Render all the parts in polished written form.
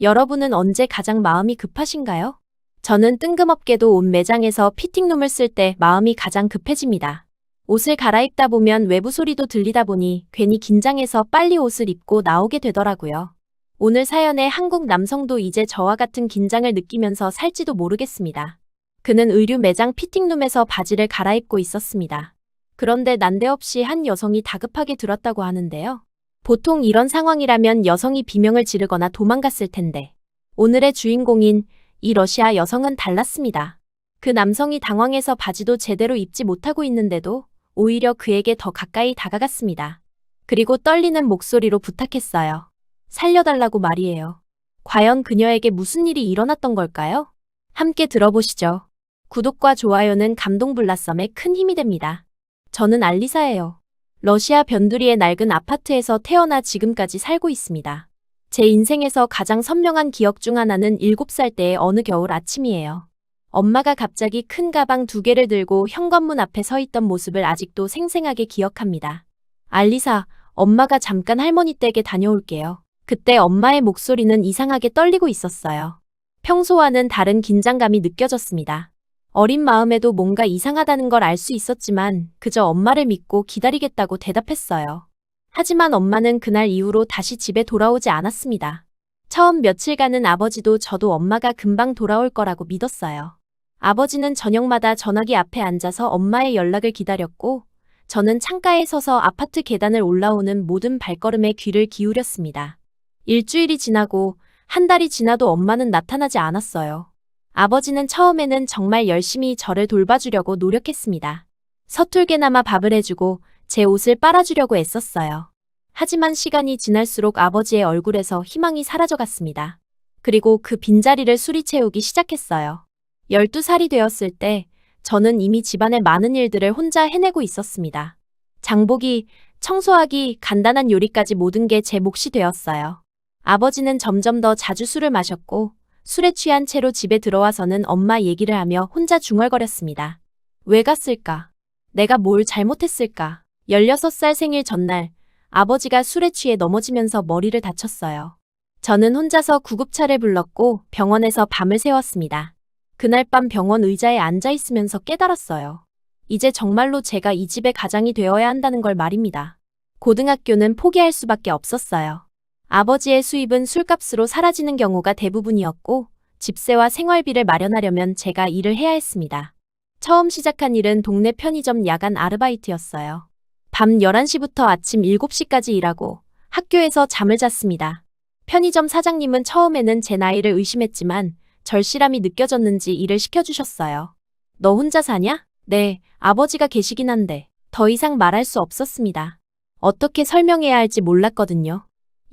여러분은 언제 가장 마음이 급하신가요? 저는 뜬금없게도 옷 매장에서 피팅룸을 쓸 때 마음이 가장 급해집니다. 옷을 갈아입다 보면 외부 소리도 들리다 보니 괜히 긴장해서 빨리 옷을 입고 나오게 되더라고요. 오늘 사연의 한국 남성도 이제 저와 같은 긴장을 느끼면서 살지도 모르겠습니다. 그는 의류 매장 피팅룸에서 바지를 갈아입고 있었습니다. 그런데 난데없이 한 여성이 다급하게 들었다고 하는데요. 보통 이런 상황이라면 여성이 비명을 지르거나 도망갔을 텐데 오늘의 주인공인 이 러시아 여성은 달랐습니다. 그 남성이 당황해서 바지도 제대로 입지 못하고 있는데도 오히려 그에게 더 가까이 다가갔습니다. 그리고 떨리는 목소리로 부탁했어요. 살려달라고 말이에요. 과연 그녀에게 무슨 일이 일어났던 걸까요? 함께 들어보시죠. 구독과 좋아요는 감동블라썸에 큰 힘이 됩니다. 저는 알리사예요. 러시아 변두리의 낡은 아파트에서 태어나 지금까지 살고 있습니다. 제 인생에서 가장 선명한 기억 중 하나는 7살 때의 어느 겨울 아침이에요. 엄마가 갑자기 큰 가방 2개를 들고 현관문 앞에 서 있던 모습을 아직도 생생하게 기억합니다. 알리사, 엄마가 잠깐 할머니 댁에 다녀올게요. 그때 엄마의 목소리는 이상하게 떨리고 있었어요. 평소와는 다른 긴장감이 느껴졌습니다. 어린 마음에도 뭔가 이상하다는 걸 알 수 있었지만 그저 엄마를 믿고 기다리겠다고 대답했어요. 하지만 엄마는 그날 이후로 다시 집에 돌아오지 않았습니다. 처음 며칠간은 아버지도 저도 엄마가 금방 돌아올 거라고 믿었어요. 아버지는 저녁마다 전화기 앞에 앉아서 엄마의 연락을 기다렸고 저는 창가에 서서 아파트 계단을 올라오는 모든 발걸음에 귀를 기울였습니다. 일주일이 지나고 한 달이 지나도 엄마는 나타나지 않았어요. 아버지는 처음에는 정말 열심히 저를 돌봐주려고 노력했습니다. 서툴게나마 밥을 해주고 제 옷을 빨아주려고 애썼어요. 하지만 시간이 지날수록 아버지의 얼굴에서 희망이 사라져갔습니다. 그리고 그 빈자리를 술이 채우기 시작했어요. 12살이 되었을 때 저는 이미 집안의 많은 일들을 혼자 해내고 있었습니다. 장보기, 청소하기, 간단한 요리까지 모든 게 제 몫이 되었어요. 아버지는 점점 더 자주 술을 마셨고 술에 취한 채로 집에 들어와서는 엄마 얘기를 하며 혼자 중얼거렸습니다. 왜 갔을까? 내가 뭘 잘못했을까? 16살 생일 전날 아버지가 술에 취해 넘어지면서 머리를 다쳤어요. 저는 혼자서 구급차를 불렀고 병원에서 밤을 새웠습니다. 그날 밤 병원 의자에 앉아 있으면서 깨달았어요. 이제 정말로 제가 이 집의 가장이 되어야 한다는 걸 말입니다. 고등학교는 포기할 수밖에 없었어요. 아버지의 수입은 술값으로 사라지는 경우가 대부분이었고 집세와 생활비를 마련하려면 제가 일을 해야 했습니다. 처음 시작한 일은 동네 편의점 야간 아르바이트였어요. 밤 11시부터 아침 7시까지 일하고 학교에서 잠을 잤습니다. 편의점 사장님은 처음에는 제 나이를 의심했지만 절실함이 느껴졌는지 일을 시켜주셨어요. 너 혼자 사냐? 네, 아버지가 계시긴 한데 더 이상 말할 수 없었습니다. 어떻게 설명해야 할지 몰랐거든요.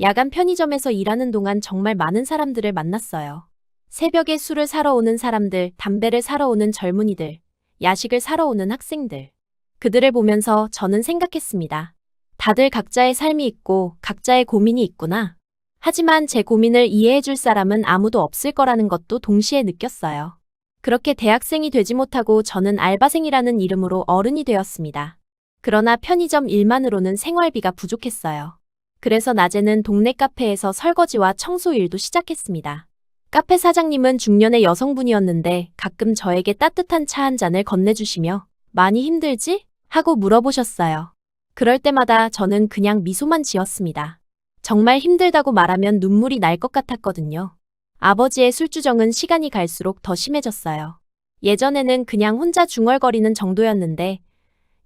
야간 편의점에서 일하는 동안 정말 많은 사람들을 만났어요. 새벽에 술을 사러 오는 사람들, 담배를 사러 오는 젊은이들, 야식을 사러 오는 학생들. 그들을 보면서 저는 생각했습니다. 다들 각자의 삶이 있고 각자의 고민이 있구나. 하지만 제 고민을 이해해 줄 사람은 아무도 없을 거라는 것도 동시에 느꼈어요. 그렇게 대학생이 되지 못하고 저는 알바생이라는 이름으로 어른이 되었습니다. 그러나 편의점 일만으로는 생활비가 부족했어요. 그래서 낮에는 동네 카페에서 설거지와 청소 일도 시작했습니다. 카페 사장님은 중년의 여성분이었는데 가끔 저에게 따뜻한 차 한 잔을 건네주시며 많이 힘들지? 하고 물어보셨어요. 그럴 때마다 저는 그냥 미소만 지었습니다. 정말 힘들다고 말하면 눈물이 날 것 같았거든요. 아버지의 술주정은 시간이 갈수록 더 심해졌어요. 예전에는 그냥 혼자 중얼거리는 정도였는데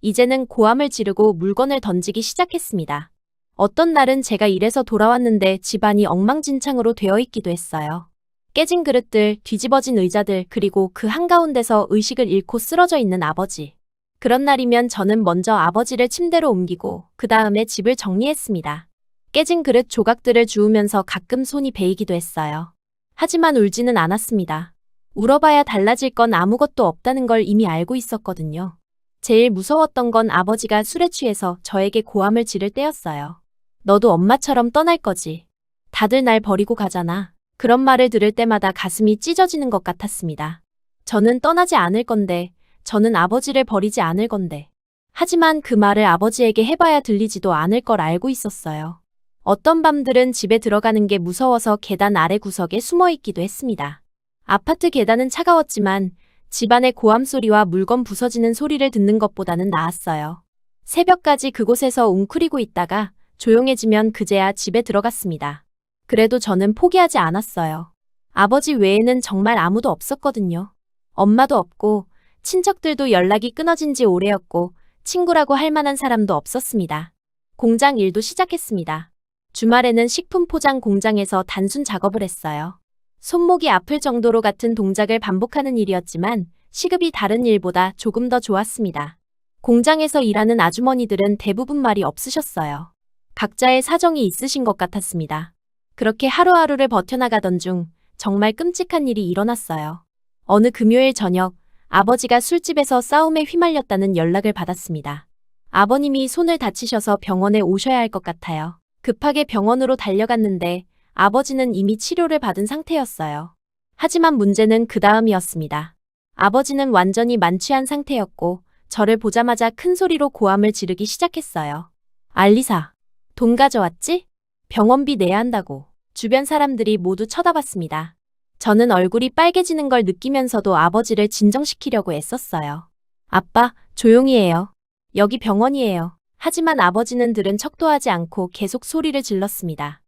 이제는 고함을 지르고 물건을 던지기 시작했습니다. 어떤 날은 제가 일해서 돌아왔는데 집안이 엉망진창으로 되어 있기도 했어요. 깨진 그릇들, 뒤집어진 의자들, 그리고 그 한가운데서 의식을 잃고 쓰러져 있는 아버지. 그런 날이면 저는 먼저 아버지를 침대로 옮기고 그 다음에 집을 정리했습니다. 깨진 그릇 조각들을 주우면서 가끔 손이 베이기도 했어요. 하지만 울지는 않았습니다. 울어봐야 달라질 건 아무것도 없다는 걸 이미 알고 있었거든요. 제일 무서웠던 건 아버지가 술에 취해서 저에게 고함을 지를 때였어요. 너도 엄마처럼 떠날 거지. 다들 날 버리고 가잖아. 그런 말을 들을 때마다 가슴이 찢어지는 것 같았습니다. 저는 떠나지 않을 건데, 저는 아버지를 버리지 않을 건데. 하지만 그 말을 아버지에게 해봐야 들리지도 않을 걸 알고 있었어요. 어떤 밤들은 집에 들어가는 게 무서워서 계단 아래 구석에 숨어 있기도 했습니다. 아파트 계단은 차가웠지만 집안의 고함 소리와 물건 부서지는 소리를 듣는 것보다는 나았어요. 새벽까지 그곳에서 웅크리고 있다가 조용해지면 그제야 집에 들어갔습니다. 그래도 저는 포기하지 않았어요. 아버지 외에는 정말 아무도 없었거든요. 엄마도 없고 친척들도 연락이 끊어진 지 오래였고 친구라고 할 만한 사람도 없었습니다. 공장 일도 시작했습니다. 주말에는 식품 포장 공장에서 단순 작업을 했어요. 손목이 아플 정도로 같은 동작을 반복하는 일이었지만 시급이 다른 일보다 조금 더 좋았습니다. 공장에서 일하는 아주머니들은 대부분 말이 없으셨어요. 각자의 사정이 있으신 것 같았습니다. 그렇게 하루하루를 버텨나가던 중 정말 끔찍한 일이 일어났어요. 어느 금요일 저녁 아버지가 술집에서 싸움에 휘말렸다는 연락을 받았습니다. 아버님이 손을 다치셔서 병원에 오셔야 할 것 같아요. 급하게 병원으로 달려갔는데 아버지는 이미 치료를 받은 상태였어요. 하지만 문제는 그 다음이었습니다. 아버지는 완전히 만취한 상태였고 저를 보자마자 큰 소리로 고함을 지르기 시작했어요. 알리사, 돈 가져왔지? 병원비 내야 한다고. 주변 사람들이 모두 쳐다봤습니다. 저는 얼굴이 빨개지는 걸 느끼면서도 아버지를 진정시키려고 애썼어요. 아빠, 조용히 해요. 여기 병원이에요. 하지만 아버지는 들은 척도 하지 않고 계속 소리를 질렀습니다.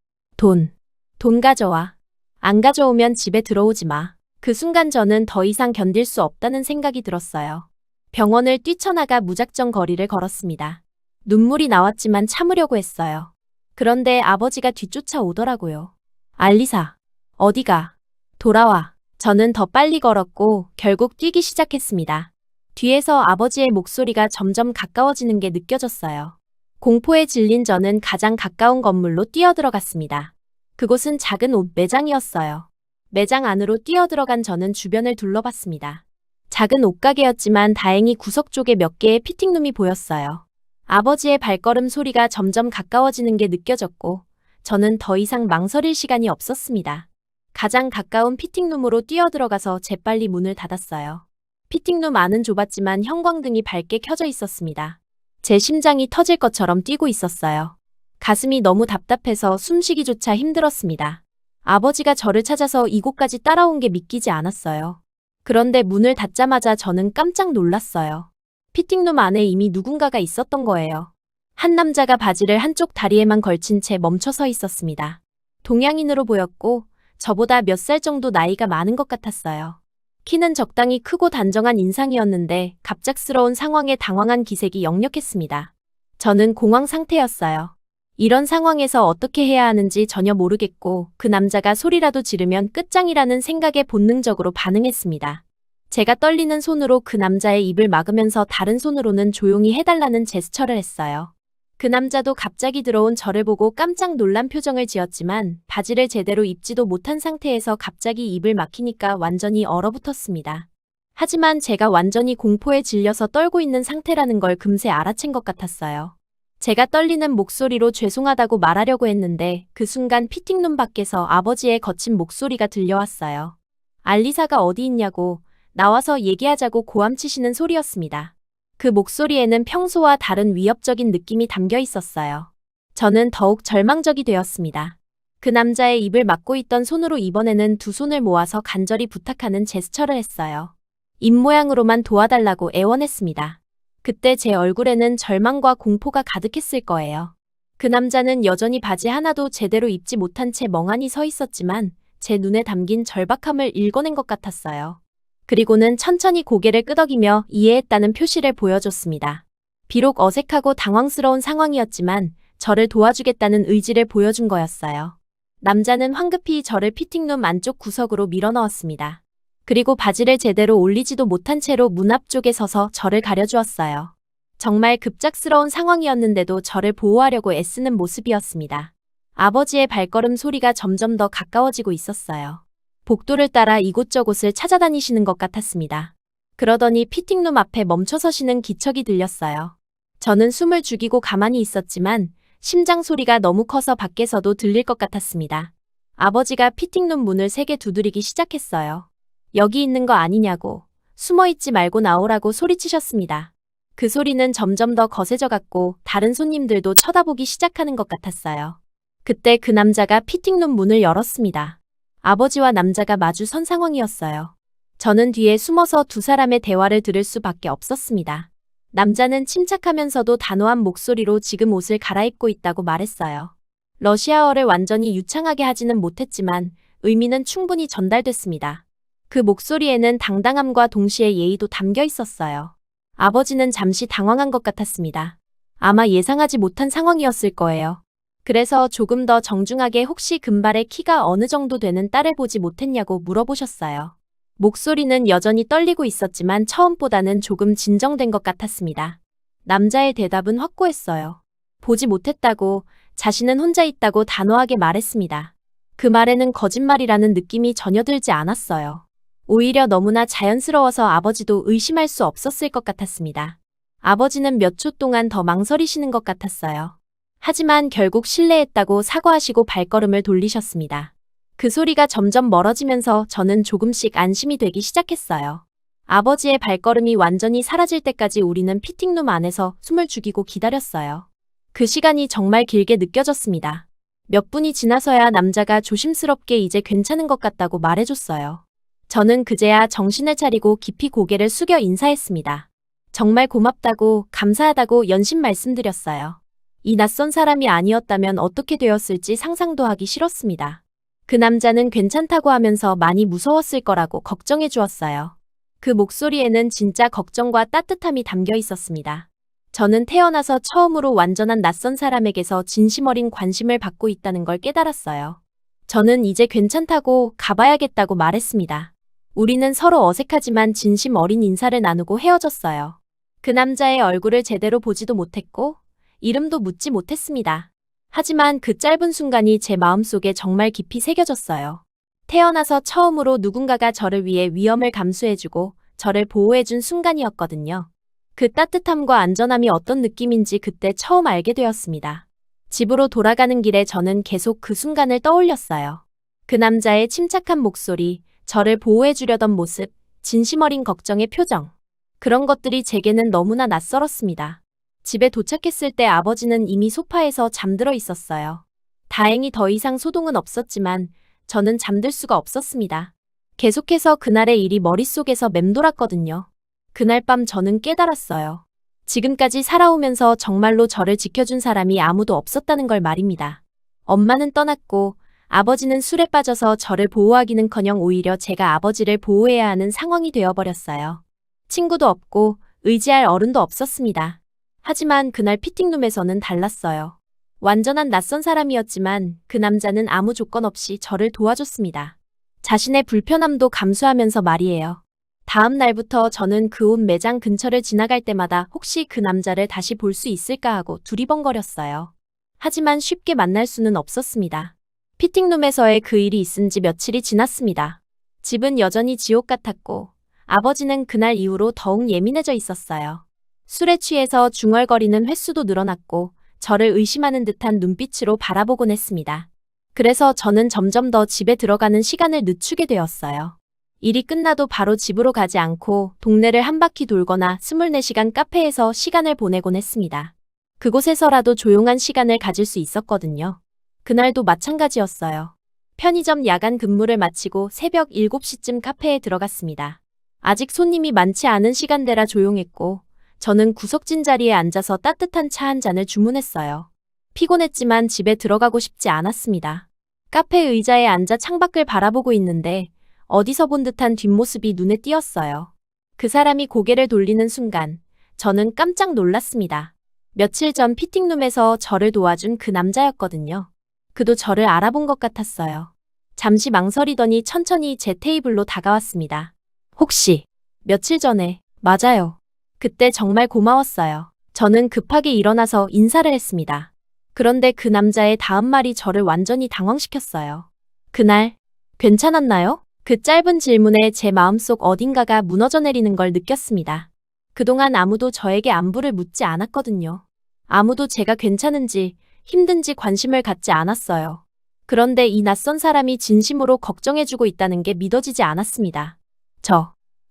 돈 가져와. 안 가져오면 집에 들어오지 마. 그 순간 저는 더 이상 견딜 수 없다는 생각이 들었어요. 병원을 뛰쳐나가 무작정 거리를 걸었습니다. 눈물이 나왔지만 참으려고 했어요. 그런데 아버지가 뒤쫓아 오더라고요. 알리사, 어디가? 돌아와. 저는 더 빨리 걸었고 결국 뛰기 시작했습니다. 뒤에서 아버지의 목소리가 점점 가까워지는 게 느껴졌어요. 공포에 질린 저는 가장 가까운 건물로 뛰어들어갔습니다. 그곳은 작은 옷 매장이었어요. 매장 안으로 뛰어들어간 저는 주변을 둘러봤습니다. 작은 옷가게였지만 다행히 구석 쪽에 몇 개의 피팅룸이 보였어요. 아버지의 발걸음 소리가 점점 가까워지는 게 느껴졌고 저는 더 이상 망설일 시간이 없었습니다. 가장 가까운 피팅룸으로 뛰어들어가서 재빨리 문을 닫았어요. 피팅룸 안은 좁았지만 형광등이 밝게 켜져 있었습니다. 제 심장이 터질 것처럼 뛰고 있었어요. 가슴이 너무 답답해서 숨쉬기조차 힘들었습니다. 아버지가 저를 찾아서 이곳까지 따라온 게 믿기지 않았어요. 그런데 문을 닫자마자 저는 깜짝 놀랐어요. 피팅룸 안에 이미 누군가가 있었던 거예요. 한 남자가 바지를 한쪽 다리에만 걸친 채 멈춰 서 있었습니다. 동양인으로 보였고 저보다 몇 살 정도 나이가 많은 것 같았어요. 키는 적당히 크고 단정한 인상이었는데 갑작스러운 상황에 당황한 기색이 역력했습니다. 저는 공황 상태였어요. 이런 상황에서 어떻게 해야 하는지 전혀 모르겠고 그 남자가 소리라도 지르면 끝장이라는 생각에 본능적으로 반응했습니다. 제가 떨리는 손으로 그 남자의 입을 막으면서 다른 손으로는 조용히 해달라는 제스처를 했어요. 그 남자도 갑자기 들어온 저를 보고 깜짝 놀란 표정을 지었지만 바지를 제대로 입지도 못한 상태에서 갑자기 입을 막히니까 완전히 얼어붙었습니다. 하지만 제가 완전히 공포에 질려서 떨고 있는 상태라는 걸 금세 알아챈 것 같았어요. 제가 떨리는 목소리로 죄송하다고 말하려고 했는데 그 순간 피팅룸 밖에서 아버지의 거친 목소리가 들려왔어요. 알리사가 어디 있냐고, 나와서 얘기하자고 고함치시는 소리였습니다. 그 목소리에는 평소와 다른 위협적인 느낌이 담겨 있었어요. 저는 더욱 절망적이 되었습니다. 그 남자의 입을 막고 있던 손으로 이번에는 두 손을 모아서 간절히 부탁하는 제스처를 했어요. 입 모양으로만 도와달라고 애원했습니다. 그때 제 얼굴에는 절망과 공포가 가득했을 거예요. 그 남자는 여전히 바지 하나도 제대로 입지 못한 채 멍하니 서 있었지만 제 눈에 담긴 절박함을 읽어낸 것 같았어요. 그리고는 천천히 고개를 끄덕이며 이해했다는 표시를 보여줬습니다. 비록 어색하고 당황스러운 상황이었지만 저를 도와주겠다는 의지를 보여준 거였어요. 남자는 황급히 저를 피팅룸 안쪽 구석으로 밀어넣었습니다. 그리고 바지를 제대로 올리지도 못한 채로 문 앞쪽에 서서 저를 가려주었어요. 정말 급작스러운 상황이었는데도 저를 보호하려고 애쓰는 모습이었습니다. 아버지의 발걸음 소리가 점점 더 가까워지고 있었어요. 복도를 따라 이곳저곳을 찾아다니시는 것 같았습니다. 그러더니 피팅룸 앞에 멈춰 서시는 기척이 들렸어요. 저는 숨을 죽이고 가만히 있었지만 심장 소리가 너무 커서 밖에서도 들릴 것 같았습니다. 아버지가 피팅룸 문을 세게 두드리기 시작했어요. 여기 있는 거 아니냐고, 숨어있지 말고 나오라고 소리치셨습니다. 그 소리는 점점 더 거세져 갔고 다른 손님들도 쳐다보기 시작하는 것 같았어요. 그때 그 남자가 피팅룸 문을 열었습니다. 아버지와 남자가 마주 선 상황이었어요. 저는 뒤에 숨어서 두 사람의 대화를 들을 수밖에 없었습니다. 남자는 침착하면서도 단호한 목소리로 지금 옷을 갈아입고 있다고 말했어요. 러시아어를 완전히 유창하게 하지는 못했지만 의미는 충분히 전달됐습니다. 그 목소리에는 당당함과 동시에 예의도 담겨 있었어요. 아버지는 잠시 당황한 것 같았습니다. 아마 예상하지 못한 상황이었을 거예요. 그래서 조금 더 정중하게 혹시 금발의 키가 어느 정도 되는 딸을 보지 못했냐고 물어보셨어요. 목소리는 여전히 떨리고 있었지만 처음보다는 조금 진정된 것 같았습니다. 남자의 대답은 확고했어요. 보지 못했다고, 자신은 혼자 있다고 단호하게 말했습니다. 그 말에는 거짓말이라는 느낌이 전혀 들지 않았어요. 오히려 너무나 자연스러워서 아버지도 의심할 수 없었을 것 같았습니다. 아버지는 몇 초 동안 더 망설이시는 것 같았어요. 하지만 결국 실례했다고 사과하시고 발걸음을 돌리셨습니다. 그 소리가 점점 멀어지면서 저는 조금씩 안심이 되기 시작했어요. 아버지의 발걸음이 완전히 사라질 때까지 우리는 피팅룸 안에서 숨을 죽이고 기다렸어요. 그 시간이 정말 길게 느껴졌습니다. 몇 분이 지나서야 남자가 조심스럽게 이제 괜찮은 것 같다고 말해줬어요. 저는 그제야 정신을 차리고 깊이 고개를 숙여 인사했습니다. 정말 고맙다고, 감사하다고 연신 말씀드렸어요. 이 낯선 사람이 아니었다면 어떻게 되었을지 상상도 하기 싫었습니다. 그 남자는 괜찮다고 하면서 많이 무서웠을 거라고 걱정해 주었어요. 그 목소리에는 진짜 걱정과 따뜻함이 담겨 있었습니다. 저는 태어나서 처음으로 완전한 낯선 사람에게서 진심 어린 관심을 받고 있다는 걸 깨달았어요. 저는 이제 괜찮다고 가봐야겠다고 말했습니다. 우리는 서로 어색하지만 진심 어린 인사를 나누고 헤어졌어요. 그 남자의 얼굴을 제대로 보지도 못했고 이름도 묻지 못했습니다. 하지만 그 짧은 순간이 제 마음속에 정말 깊이 새겨졌어요. 태어나서 처음으로 누군가가 저를 위해 위험을 감수해주고 저를 보호해준 순간이었거든요. 그 따뜻함과 안전함이 어떤 느낌인지 그때 처음 알게 되었습니다. 집으로 돌아가는 길에 저는 계속 그 순간을 떠올렸어요. 그 남자의 침착한 목소리, 저를 보호해주려던 모습, 진심 어린 걱정의 표정. 그런 것들이 제게는 너무나 낯설었습니다. 집에 도착했을 때 아버지는 이미 소파에서 잠들어 있었어요. 다행히 더 이상 소동은 없었지만 저는 잠들 수가 없었습니다. 계속해서 그날의 일이 머릿속에서 맴돌았거든요. 그날 밤 저는 깨달았어요. 지금까지 살아오면서 정말로 저를 지켜준 사람이 아무도 없었다는 걸 말입니다. 엄마는 떠났고 아버지는 술에 빠져서 저를 보호하기는커녕 오히려 제가 아버지를 보호해야 하는 상황이 되어버렸어요. 친구도 없고 의지할 어른도 없었습니다. 하지만 그날 피팅룸에서는 달랐어요. 완전한 낯선 사람이었지만 그 남자는 아무 조건 없이 저를 도와줬습니다. 자신의 불편함도 감수하면서 말이에요. 다음 날부터 저는 그 옷 매장 근처를 지나갈 때마다 혹시 그 남자를 다시 볼 수 있을까 하고 두리번거렸어요. 하지만 쉽게 만날 수는 없었습니다. 피팅룸에서의 그 일이 있은 지 며칠이 지났습니다. 집은 여전히 지옥 같았고 아버지는 그날 이후로 더욱 예민해져 있었어요. 술에 취해서 중얼거리는 횟수도 늘어났고 저를 의심하는 듯한 눈빛으로 바라보곤 했습니다. 그래서 저는 점점 더 집에 들어가는 시간을 늦추게 되었어요. 일이 끝나도 바로 집으로 가지 않고 동네를 한 바퀴 돌거나 24시간 카페에서 시간을 보내곤 했습니다. 그곳에서라도 조용한 시간을 가질 수 있었거든요. 그날도 마찬가지였어요. 편의점 야간 근무를 마치고 새벽 7시쯤 카페에 들어갔습니다. 아직 손님이 많지 않은 시간대라 조용했고 저는 구석진 자리에 앉아서 따뜻한 차 한 잔을 주문했어요. 피곤했지만 집에 들어가고 싶지 않았습니다. 카페 의자에 앉아 창밖을 바라보고 있는데 어디서 본 듯한 뒷모습이 눈에 띄었어요. 그 사람이 고개를 돌리는 순간 저는 깜짝 놀랐습니다. 며칠 전 피팅룸에서 저를 도와준 그 남자였거든요. 그도 저를 알아본 것 같았어요. 잠시 망설이더니 천천히 제 테이블로 다가왔습니다. 혹시 며칠 전에 맞아요. 그때 정말 고마웠어요. 저는 급하게 일어나서 인사를 했습니다. 그런데 그 남자의 다음 말이 저를 완전히 당황시켰어요. 그날 괜찮았나요? 그 짧은 질문에 제 마음속 어딘가가 무너져 내리는 걸 느꼈습니다. 그동안 아무도 저에게 안부를 묻지 않았거든요. 아무도 제가 괜찮은지 힘든지 관심을 갖지 않았어요. 그런데 이 낯선 사람이 진심으로 걱정해주고 있다는 게 믿어지지 않았습니다.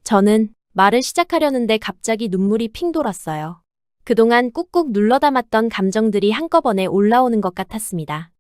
저는 말을 시작하려는데 갑자기 눈물이 핑 돌았어요. 그동안 꾹꾹 눌러 담았던 감정들이 한꺼번에 올라오는 것 같았습니다.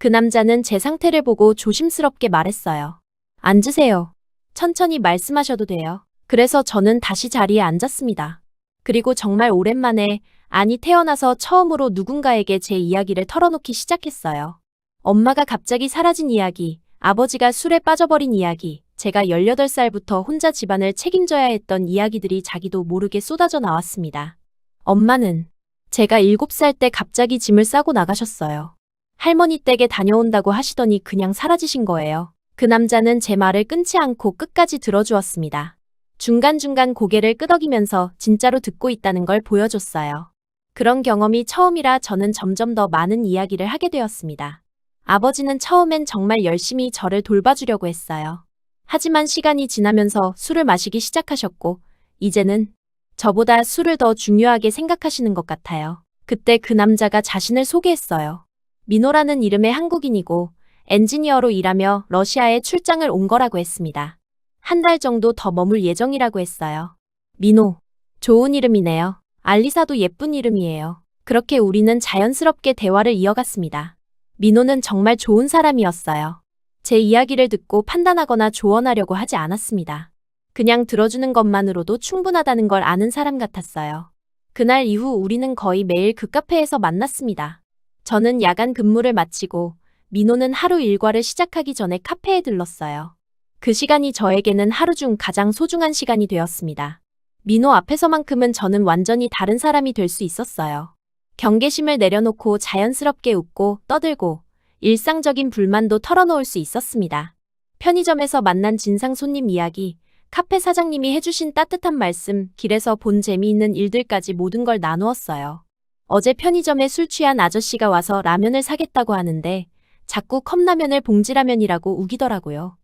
그 남자는 제 상태를 보고 조심스럽게 말했어요. 앉으세요. 천천히 말씀하셔도 돼요. 그래서 저는 다시 자리에 앉았습니다. 그리고 정말 오랜만에, 아니 태어나서 처음으로 누군가에게 제 이야기를 털어놓기 시작했어요. 엄마가 갑자기 사라진 이야기, 아버지가 술에 빠져버린 이야기, 제가 18살부터 혼자 집안을 책임져야 했던 이야기들이 자기도 모르게 쏟아져 나왔습니다. 엄마는 제가 7살 때 갑자기 짐을 싸고 나가셨어요. 할머니 댁에 다녀온다고 하시더니 그냥 사라지신 거예요. 그 남자는 제 말을 끊지 않고 끝까지 들어주었습니다. 중간중간 고개를 끄덕이면서 진짜로 듣고 있다는 걸 보여줬어요. 그런 경험이 처음이라 저는 점점 더 많은 이야기를 하게 되었습니다. 아버지는 처음엔 정말 열심히 저를 돌봐주려고 했어요. 하지만 시간이 지나면서 술을 마시기 시작하셨고, 이제는 저보다 술을 더 중요하게 생각하시는 것 같아요. 그때 그 남자가 자신을 소개했어요. 민호라는 이름의 한국인이고 엔지니어로 일하며 러시아에 출장을 온 거라고 했습니다. 한 달 정도 더 머물 예정이라고 했어요. 민호. 좋은 이름이네요. 알리사도 예쁜 이름이에요. 그렇게 우리는 자연스럽게 대화를 이어갔습니다. 민호는 정말 좋은 사람이었어요. 제 이야기를 듣고 판단하거나 조언하려고 하지 않았습니다. 그냥 들어주는 것만으로도 충분하다는 걸 아는 사람 같았어요. 그날 이후 우리는 거의 매일 그 카페에서 만났습니다. 저는 야간 근무를 마치고 민호는 하루 일과를 시작하기 전에 카페에 들렀어요. 그 시간이 저에게는 하루 중 가장 소중한 시간이 되었습니다. 민호 앞에서만큼은 저는 완전히 다른 사람이 될 수 있었어요. 경계심을 내려놓고 자연스럽게 웃고 떠들고 일상적인 불만도 털어놓을 수 있었습니다. 편의점에서 만난 진상 손님 이야기, 카페 사장님이 해주신 따뜻한 말씀, 길에서 본 재미있는 일들까지 모든 걸 나누었어요. 어제 편의점에 술 취한 아저씨가 와서 라면을 사겠다고 하는데 자꾸 컵라면을 봉지라면이라고 우기더라고요.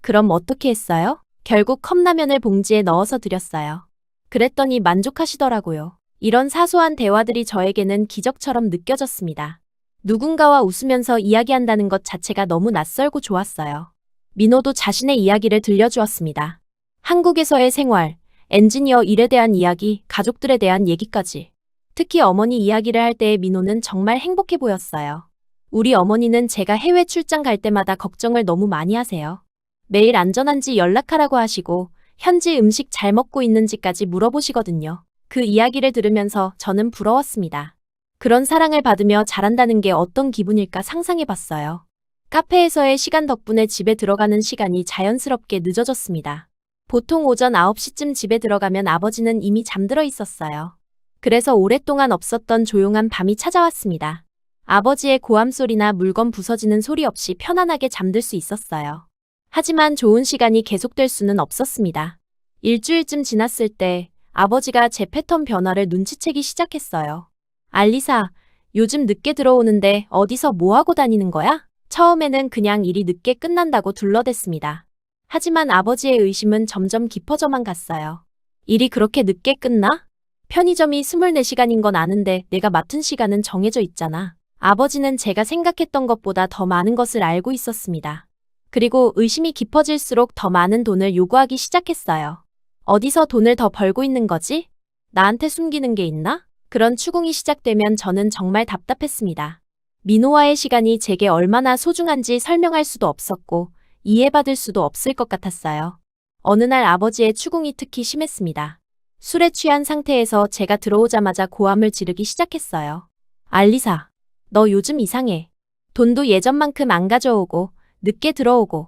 그럼 어떻게 했어요? 결국 컵라면을 봉지에 넣어서 드렸어요. 그랬더니 만족하시더라고요. 이런 사소한 대화들이 저에게는 기적처럼 느껴졌습니다. 누군가와 웃으면서 이야기한다는 것 자체가 너무 낯설고 좋았어요. 민호도 자신의 이야기를 들려주었습니다. 한국에서의 생활, 엔지니어 일에 대한 이야기, 가족들에 대한 얘기까지. 특히 어머니 이야기를 할 때의 민호는 정말 행복해 보였어요. 우리 어머니는 제가 해외 출장 갈 때마다 걱정을 너무 많이 하세요. 매일 안전한지 연락하라고 하시고 현지 음식 잘 먹고 있는지까지 물어보시거든요. 그 이야기를 들으면서 저는 부러웠습니다. 그런 사랑을 받으며 자란다는 게 어떤 기분일까 상상해봤어요. 카페에서의 시간 덕분에 집에 들어가는 시간이 자연스럽게 늦어졌습니다. 보통 오전 9시쯤 집에 들어가면 아버지는 이미 잠들어 있었어요. 그래서 오랫동안 없었던 조용한 밤이 찾아왔습니다. 아버지의 고함 소리나 물건 부서지는 소리 없이 편안하게 잠들 수 있었어요. 하지만 좋은 시간이 계속될 수는 없었습니다. 일주일쯤 지났을 때 아버지가 제 패턴 변화를 눈치채기 시작했어요. 알리사, 요즘 늦게 들어오는데 어디서 뭐 하고 다니는 거야? 처음에는 그냥 일이 늦게 끝난다고 둘러댔습니다. 하지만 아버지의 의심은 점점 깊어져만 갔어요. 일이 그렇게 늦게 끝나? 편의점이 24시간인 건 아는데 내가 맡은 시간은 정해져 있잖아. 아버지는 제가 생각했던 것보다 더 많은 것을 알고 있었습니다. 그리고 의심이 깊어질수록 더 많은 돈을 요구하기 시작했어요. 어디서 돈을 더 벌고 있는 거지? 나한테 숨기는 게 있나? 그런 추궁이 시작되면 저는 정말 답답했습니다. 민호와의 시간이 제게 얼마나 소중한지 설명할 수도 없었고 이해받을 수도 없을 것 같았어요. 어느 날 아버지의 추궁이 특히 심했습니다. 술에 취한 상태에서 제가 들어오자마자 고함을 지르기 시작했어요. 알리사, 너 요즘 이상해. 돈도 예전만큼 안 가져오고 늦게 들어오고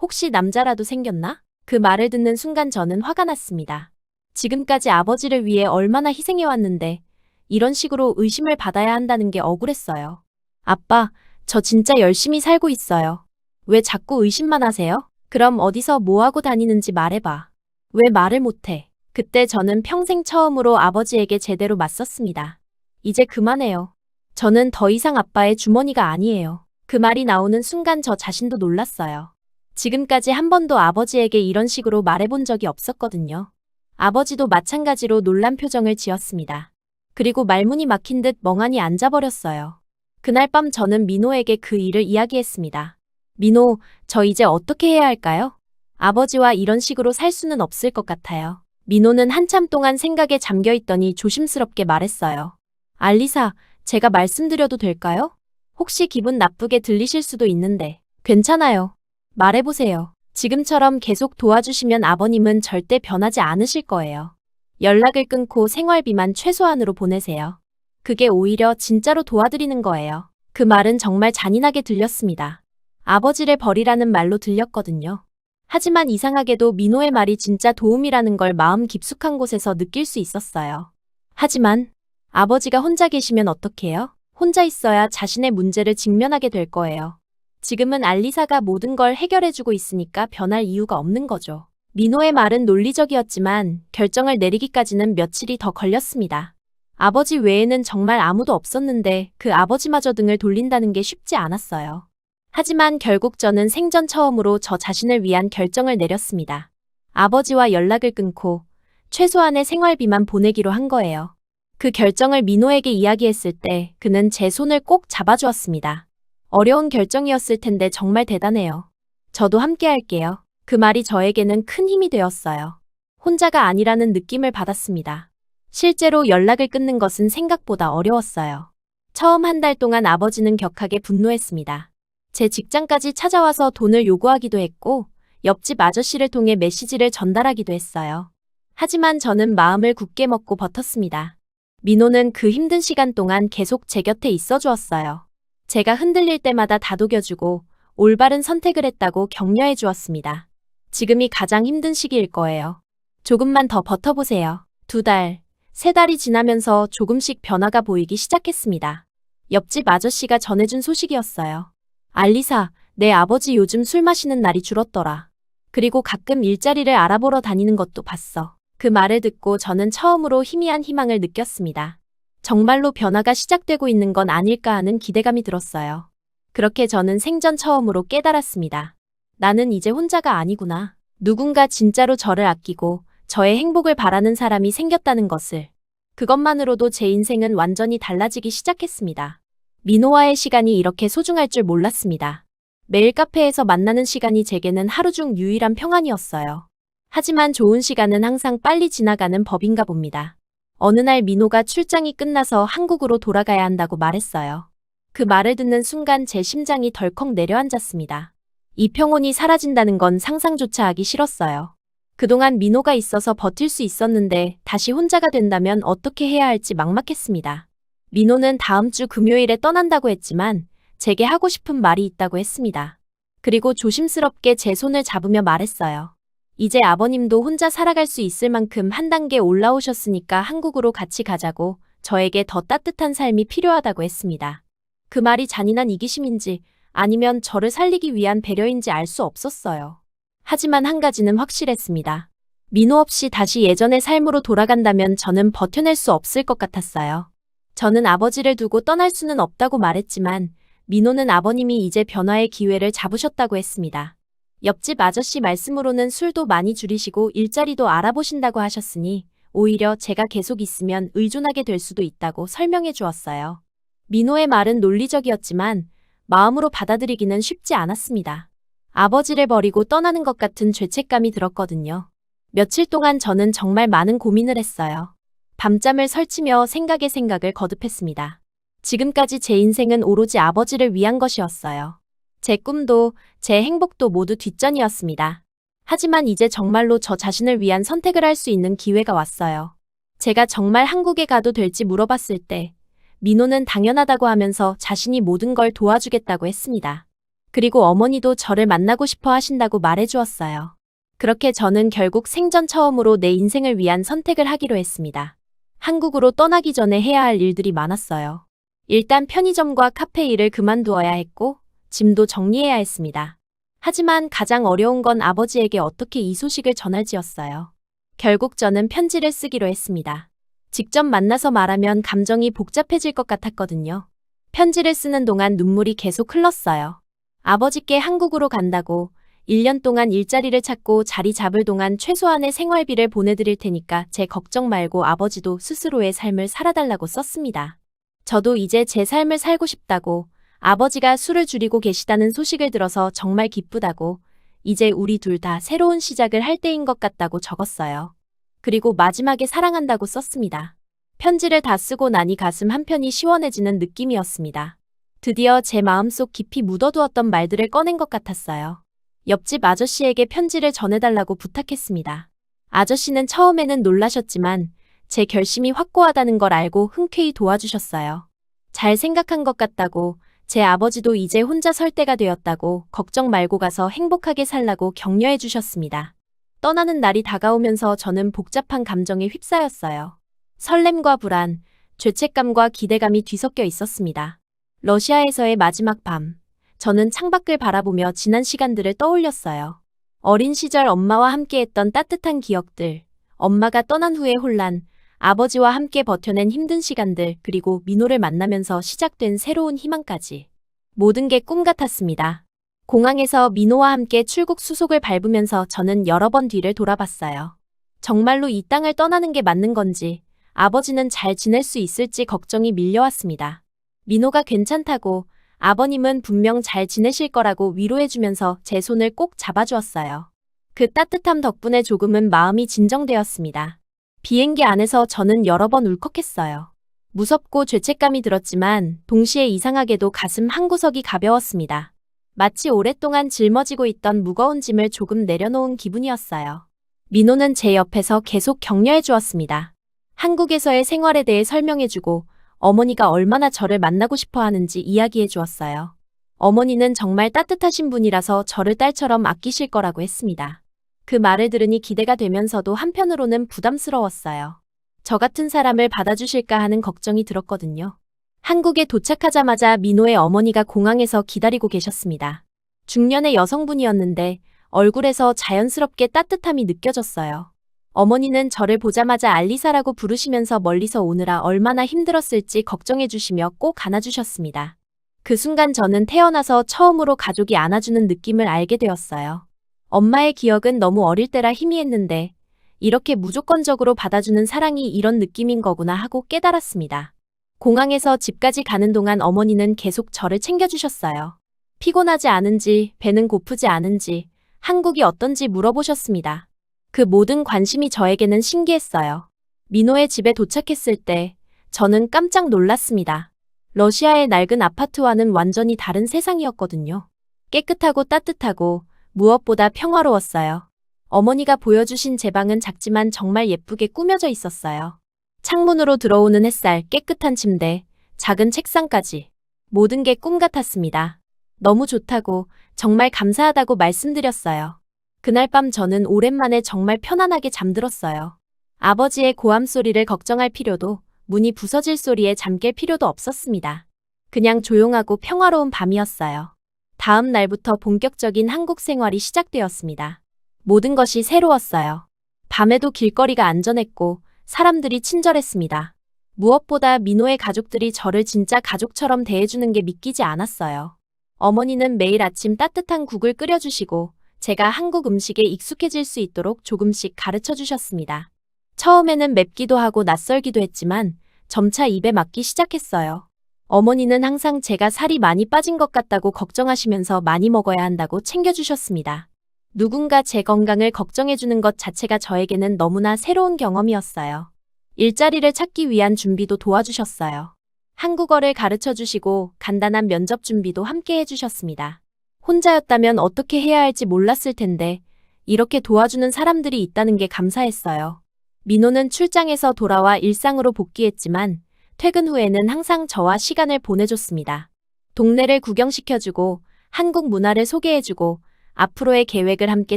혹시 남자라도 생겼나? 그 말을 듣는 순간 저는 화가 났습니다. 지금까지 아버지를 위해 얼마나 희생해왔는데 이런 식으로 의심을 받아야 한다는 게 억울했어요. 아빠, 저 진짜 열심히 살고 있어요. 왜 자꾸 의심만 하세요? 그럼 어디서 뭐하고 다니는지 말해봐. 왜 말을 못해? 그때 저는 평생 처음으로 아버지에게 제대로 맞섰습니다. 이제 그만해요. 저는 더 이상 아빠의 주머니가 아니에요. 그 말이 나오는 순간 저 자신도 놀랐어요. 지금까지 한 번도 아버지에게 이런 식으로 말해본 적이 없었거든요. 아버지도 마찬가지로 놀란 표정을 지었습니다. 그리고 말문이 막힌 듯 멍하니 앉아버렸어요. 그날 밤 저는 민호에게 그 일을 이야기했습니다. 민호, 저 이제 어떻게 해야 할까요? 아버지와 이런 식으로 살 수는 없을 것 같아요. 민호는 한참 동안 생각에 잠겨 있더니 조심스럽게 말했어요. 알리사, 제가 말씀드려도 될까요? 혹시 기분 나쁘게 들리실 수도 있는데 괜찮아요. 말해보세요. 지금처럼 계속 도와주시면 아버님은 절대 변하지 않으실 거예요. 연락을 끊고 생활비만 최소한으로 보내세요. 그게 오히려 진짜로 도와드리는 거예요. 그 말은 정말 잔인하게 들렸습니다. 아버지를 버리라는 말로 들렸거든요. 하지만 이상하게도 민호의 말이 진짜 도움이라는 걸 마음 깊숙한 곳에서 느낄 수 있었어요. 하지만 아버지가 혼자 계시면 어떡해요? 혼자 있어야 자신의 문제를 직면하게 될 거예요. 지금은 알리사가 모든 걸 해결해주고 있으니까 변할 이유가 없는 거죠. 민호의 말은 논리적이었지만 결정을 내리기까지는 며칠이 더 걸렸습니다. 아버지 외에는 정말 아무도 없었는데 그 아버지마저 등을 돌린다는 게 쉽지 않았어요. 하지만 결국 저는 생전 처음으로 저 자신을 위한 결정을 내렸습니다. 아버지와 연락을 끊고 최소한의 생활비만 보내기로 한 거예요. 그 결정을 민호에게 이야기했을 때 그는 제 손을 꼭 잡아주었습니다. 어려운 결정이었을 텐데 정말 대단해요. 저도 함께 할게요. 그 말이 저에게는 큰 힘이 되었어요. 혼자가 아니라는 느낌을 받았습니다. 실제로 연락을 끊는 것은 생각보다 어려웠어요. 처음 한 달 동안 아버지는 격하게 분노했습니다. 제 직장까지 찾아와서 돈을 요구하기도 했고 옆집 아저씨를 통해 메시지를 전달하기도 했어요. 하지만 저는 마음을 굳게 먹고 버텼습니다. 민호는 그 힘든 시간 동안 계속 제 곁에 있어 주었어요. 제가 흔들릴 때마다 다독여주고 올바른 선택을 했다고 격려해 주었습니다. 지금이 가장 힘든 시기일 거예요. 조금만 더 버텨보세요. 2달, 3달이 지나면서 조금씩 변화가 보이기 시작했습니다. 옆집 아저씨가 전해준 소식이었어요. 알리사, 내 아버지 요즘 술 마시는 날이 줄었더라. 그리고 가끔 일자리를 알아보러 다니는 것도 봤어. 그 말을 듣고 저는 처음으로 희미한 희망을 느꼈습니다. 정말로 변화가 시작되고 있는 건 아닐까 하는 기대감이 들었어요. 그렇게 저는 생전 처음으로 깨달았습니다. 나는 이제 혼자가 아니구나. 누군가 진짜로 저를 아끼고 저의 행복을 바라는 사람이 생겼다는 것을. 그것만으로도 제 인생은 완전히 달라지기 시작했습니다. 민호와의 시간이 이렇게 소중할 줄 몰랐습니다. 매일 카페에서 만나는 시간이 제게는 하루 중 유일한 평안이었어요. 하지만 좋은 시간은 항상 빨리 지나가는 법인가 봅니다. 어느 날 민호가 출장이 끝나서 한국으로 돌아가야 한다고 말했어요. 그 말을 듣는 순간 제 심장이 덜컥 내려앉았습니다. 이 평온이 사라진다는 건 상상조차 하기 싫었어요. 그동안 민호가 있어서 버틸 수 있었는데 다시 혼자가 된다면 어떻게 해야 할지 막막했습니다. 민호는 다음 주 금요일에 떠난다고 했지만 제게 하고 싶은 말이 있다고 했습니다. 그리고 조심스럽게 제 손을 잡으며 말했어요. 이제 아버님도 혼자 살아갈 수 있을 만큼 한 단계 올라오셨으니까 한국으로 같이 가자고 저에게 더 따뜻한 삶이 필요하다고 했습니다. 그 말이 잔인한 이기심인지 아니면 저를 살리기 위한 배려인지 알 수 없었어요. 하지만 한 가지는 확실했습니다. 민호 없이 다시 예전의 삶으로 돌아간다면 저는 버텨낼 수 없을 것 같았어요. 저는 아버지를 두고 떠날 수는 없다고 말했지만 민호는 아버님이 이제 변화의 기회를 잡으셨다고 했습니다. 옆집 아저씨 말씀으로는 술도 많이 줄이시고 일자리도 알아보신다고 하셨으니 오히려 제가 계속 있으면 의존하게 될 수도 있다고 설명해 주었어요. 민호의 말은 논리적이었지만 마음으로 받아들이기는 쉽지 않았습니다. 아버지를 버리고 떠나는 것 같은 죄책감이 들었거든요. 며칠 동안 저는 정말 많은 고민을 했어요. 밤잠을 설치며 생각에 생각을 거듭했습니다. 지금까지 제 인생은 오로지 아버지를 위한 것이었어요. 제 꿈도 제 행복도 모두 뒷전이었습니다. 하지만 이제 정말로 저 자신을 위한 선택을 할 수 있는 기회가 왔어요. 제가 정말 한국에 가도 될지 물어봤을 때 민호는 당연하다고 하면서 자신이 모든 걸 도와주겠다고 했습니다. 그리고 어머니도 저를 만나고 싶어 하신다고 말해주었어요. 그렇게 저는 결국 생전 처음으로 내 인생을 위한 선택을 하기로 했습니다. 한국으로 떠나기 전에 해야 할 일들이 많았어요. 일단 편의점과 카페 일을 그만두어야 했고 짐도 정리해야 했습니다. 하지만 가장 어려운 건 아버지에게 어떻게 이 소식을 전할지였어요. 결국 저는 편지를 쓰기로 했습니다. 직접 만나서 말하면 감정이 복잡해질 것 같았거든요. 편지를 쓰는 동안 눈물이 계속 흘렀어요. 아버지께 한국으로 간다고 1년 동안 일자리를 찾고 자리 잡을 동안 최소한의 생활비를 보내드릴 테니까 제 걱정 말고 아버지도 스스로의 삶을 살아달라고 썼습니다. 저도 이제 제 삶을 살고 싶다고, 아버지가 술을 줄이고 계시다는 소식을 들어서 정말 기쁘다고, 이제 우리 둘 다 새로운 시작을 할 때인 것 같다고 적었어요. 그리고 마지막에 사랑한다고 썼습니다. 편지를 다 쓰고 나니 가슴 한편이 시원해지는 느낌이었습니다. 드디어 제 마음속 깊이 묻어두었던 말들을 꺼낸 것 같았어요. 옆집 아저씨에게 편지를 전해달라고 부탁했습니다. 아저씨는 처음에는 놀라셨지만 제 결심이 확고하다는 걸 알고 흔쾌히 도와주셨어요. 잘 생각한 것 같다고, 제 아버지도 이제 혼자 설 때가 되었다고, 걱정 말고 가서 행복하게 살라고 격려해 주셨습니다. 떠나는 날이 다가오면서 저는 복잡한 감정에 휩싸였어요. 설렘과 불안, 죄책감과 기대감이 뒤섞여 있었습니다. 러시아에서의 마지막 밤, 저는 창밖을 바라보며 지난 시간들을 떠올렸어요. 어린 시절 엄마와 함께했던 따뜻한 기억들, 엄마가 떠난 후의 혼란, 아버지와 함께 버텨낸 힘든 시간들, 그리고 민호를 만나면서 시작된 새로운 희망까지. 모든 게 꿈 같았습니다. 공항에서 민호와 함께 출국 수속을 밟으면서 저는 여러 번 뒤를 돌아봤어요. 정말로 이 땅을 떠나는 게 맞는 건지, 아버지는 잘 지낼 수 있을지 걱정이 밀려왔습니다. 민호가 괜찮다고, 아버님은 분명 잘 지내실 거라고 위로해주면서 제 손을 꼭 잡아주었어요. 그 따뜻함 덕분에 조금은 마음이 진정되었습니다. 비행기 안에서 저는 여러 번 울컥했어요. 무섭고 죄책감이 들었지만 동시에 이상하게도 가슴 한구석이 가벼웠습니다. 마치 오랫동안 짊어지고 있던 무거운 짐을 조금 내려놓은 기분이었어요. 민호는 제 옆에서 계속 격려해 주었습니다. 한국에서의 생활에 대해 설명해주고 어머니가 얼마나 저를 만나고 싶어 하는지 이야기해 주었어요. 어머니는 정말 따뜻하신 분이라서 저를 딸처럼 아끼실 거라고 했습니다. 그 말을 들으니 기대가 되면서도 한편으로는 부담스러웠어요. 저 같은 사람을 받아주실까 하는 걱정이 들었거든요. 한국에 도착하자마자 민호의 어머니가 공항에서 기다리고 계셨습니다. 중년의 여성분이었는데 얼굴에서 자연스럽게 따뜻함이 느껴졌어요. 어머니는 저를 보자마자 알리사라고 부르시면서 멀리서 오느라 얼마나 힘들었을지 걱정해 주시며 꼭 안아주셨습니다. 그 순간 저는 태어나서 처음으로 가족이 안아주는 느낌을 알게 되었어요. 엄마의 기억은 너무 어릴 때라 희미했는데 이렇게 무조건적으로 받아주는 사랑이 이런 느낌인 거구나 하고 깨달았습니다. 공항에서 집까지 가는 동안 어머니는 계속 저를 챙겨주셨어요. 피곤하지 않은지, 배는 고프지 않은지, 한국이 어떤지 물어보셨습니다. 그 모든 관심이 저에게는 신기했어요. 민호의 집에 도착했을 때 저는 깜짝 놀랐습니다. 러시아의 낡은 아파트와는 완전히 다른 세상이었거든요. 깨끗하고 따뜻하고 무엇보다 평화로웠어요. 어머니가 보여주신 제 방은 작지만 정말 예쁘게 꾸며져 있었어요. 창문으로 들어오는 햇살, 깨끗한 침대, 작은 책상까지 모든 게 꿈 같았습니다. 너무 좋다고, 정말 감사하다고 말씀드렸어요. 그날 밤 저는 오랜만에 정말 편안하게 잠들었어요. 아버지의 고함 소리를 걱정할 필요도, 문이 부서질 소리에 잠길 필요도 없었습니다. 그냥 조용하고 평화로운 밤이었어요. 다음 날부터 본격적인 한국 생활이 시작되었습니다. 모든 것이 새로웠어요. 밤에도 길거리가 안전했고 사람들이 친절했습니다. 무엇보다 민호의 가족들이 저를 진짜 가족처럼 대해주는 게 믿기지 않았어요. 어머니는 매일 아침 따뜻한 국을 끓여주시고 제가 한국 음식에 익숙해질 수 있도록 조금씩 가르쳐 주셨습니다. 처음에는 맵기도 하고 낯설기도 했지만 점차 입에 맞기 시작했어요. 어머니는 항상 제가 살이 많이 빠진 것 같다고 걱정하시면서 많이 먹어야 한다고 챙겨주셨습니다. 누군가 제 건강을 걱정해주는 것 자체가 저에게는 너무나 새로운 경험이었어요. 일자리를 찾기 위한 준비도 도와주셨어요. 한국어를 가르쳐 주시고 간단한 면접 준비도 함께 해주셨습니다. 혼자였다면 어떻게 해야 할지 몰랐을 텐데 이렇게 도와주는 사람들이 있다는 게 감사했어요. 민호는 출장에서 돌아와 일상으로 복귀했지만 퇴근 후에는 항상 저와 시간을 보내줬습니다. 동네를 구경시켜주고 한국 문화를 소개해주고 앞으로의 계획을 함께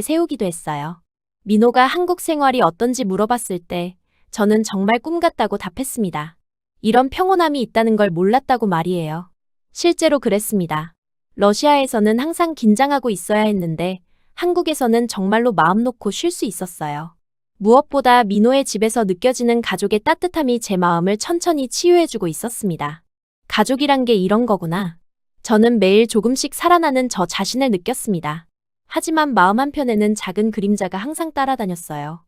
세우기도 했어요. 민호가 한국 생활이 어떤지 물어봤을 때 저는 정말 꿈 같다고 답했습니다. 이런 평온함이 있다는 걸 몰랐다고 말이에요. 실제로 그랬습니다. 러시아에서는 항상 긴장하고 있어야 했는데 한국에서는 정말로 마음 놓고 쉴 수 있었어요. 무엇보다 민호의 집에서 느껴지는 가족의 따뜻함이 제 마음을 천천히 치유해주고 있었습니다. 가족이란 게 이런 거구나. 저는 매일 조금씩 살아나는 저 자신을 느꼈습니다. 하지만 마음 한편에는 작은 그림자가 항상 따라다녔어요.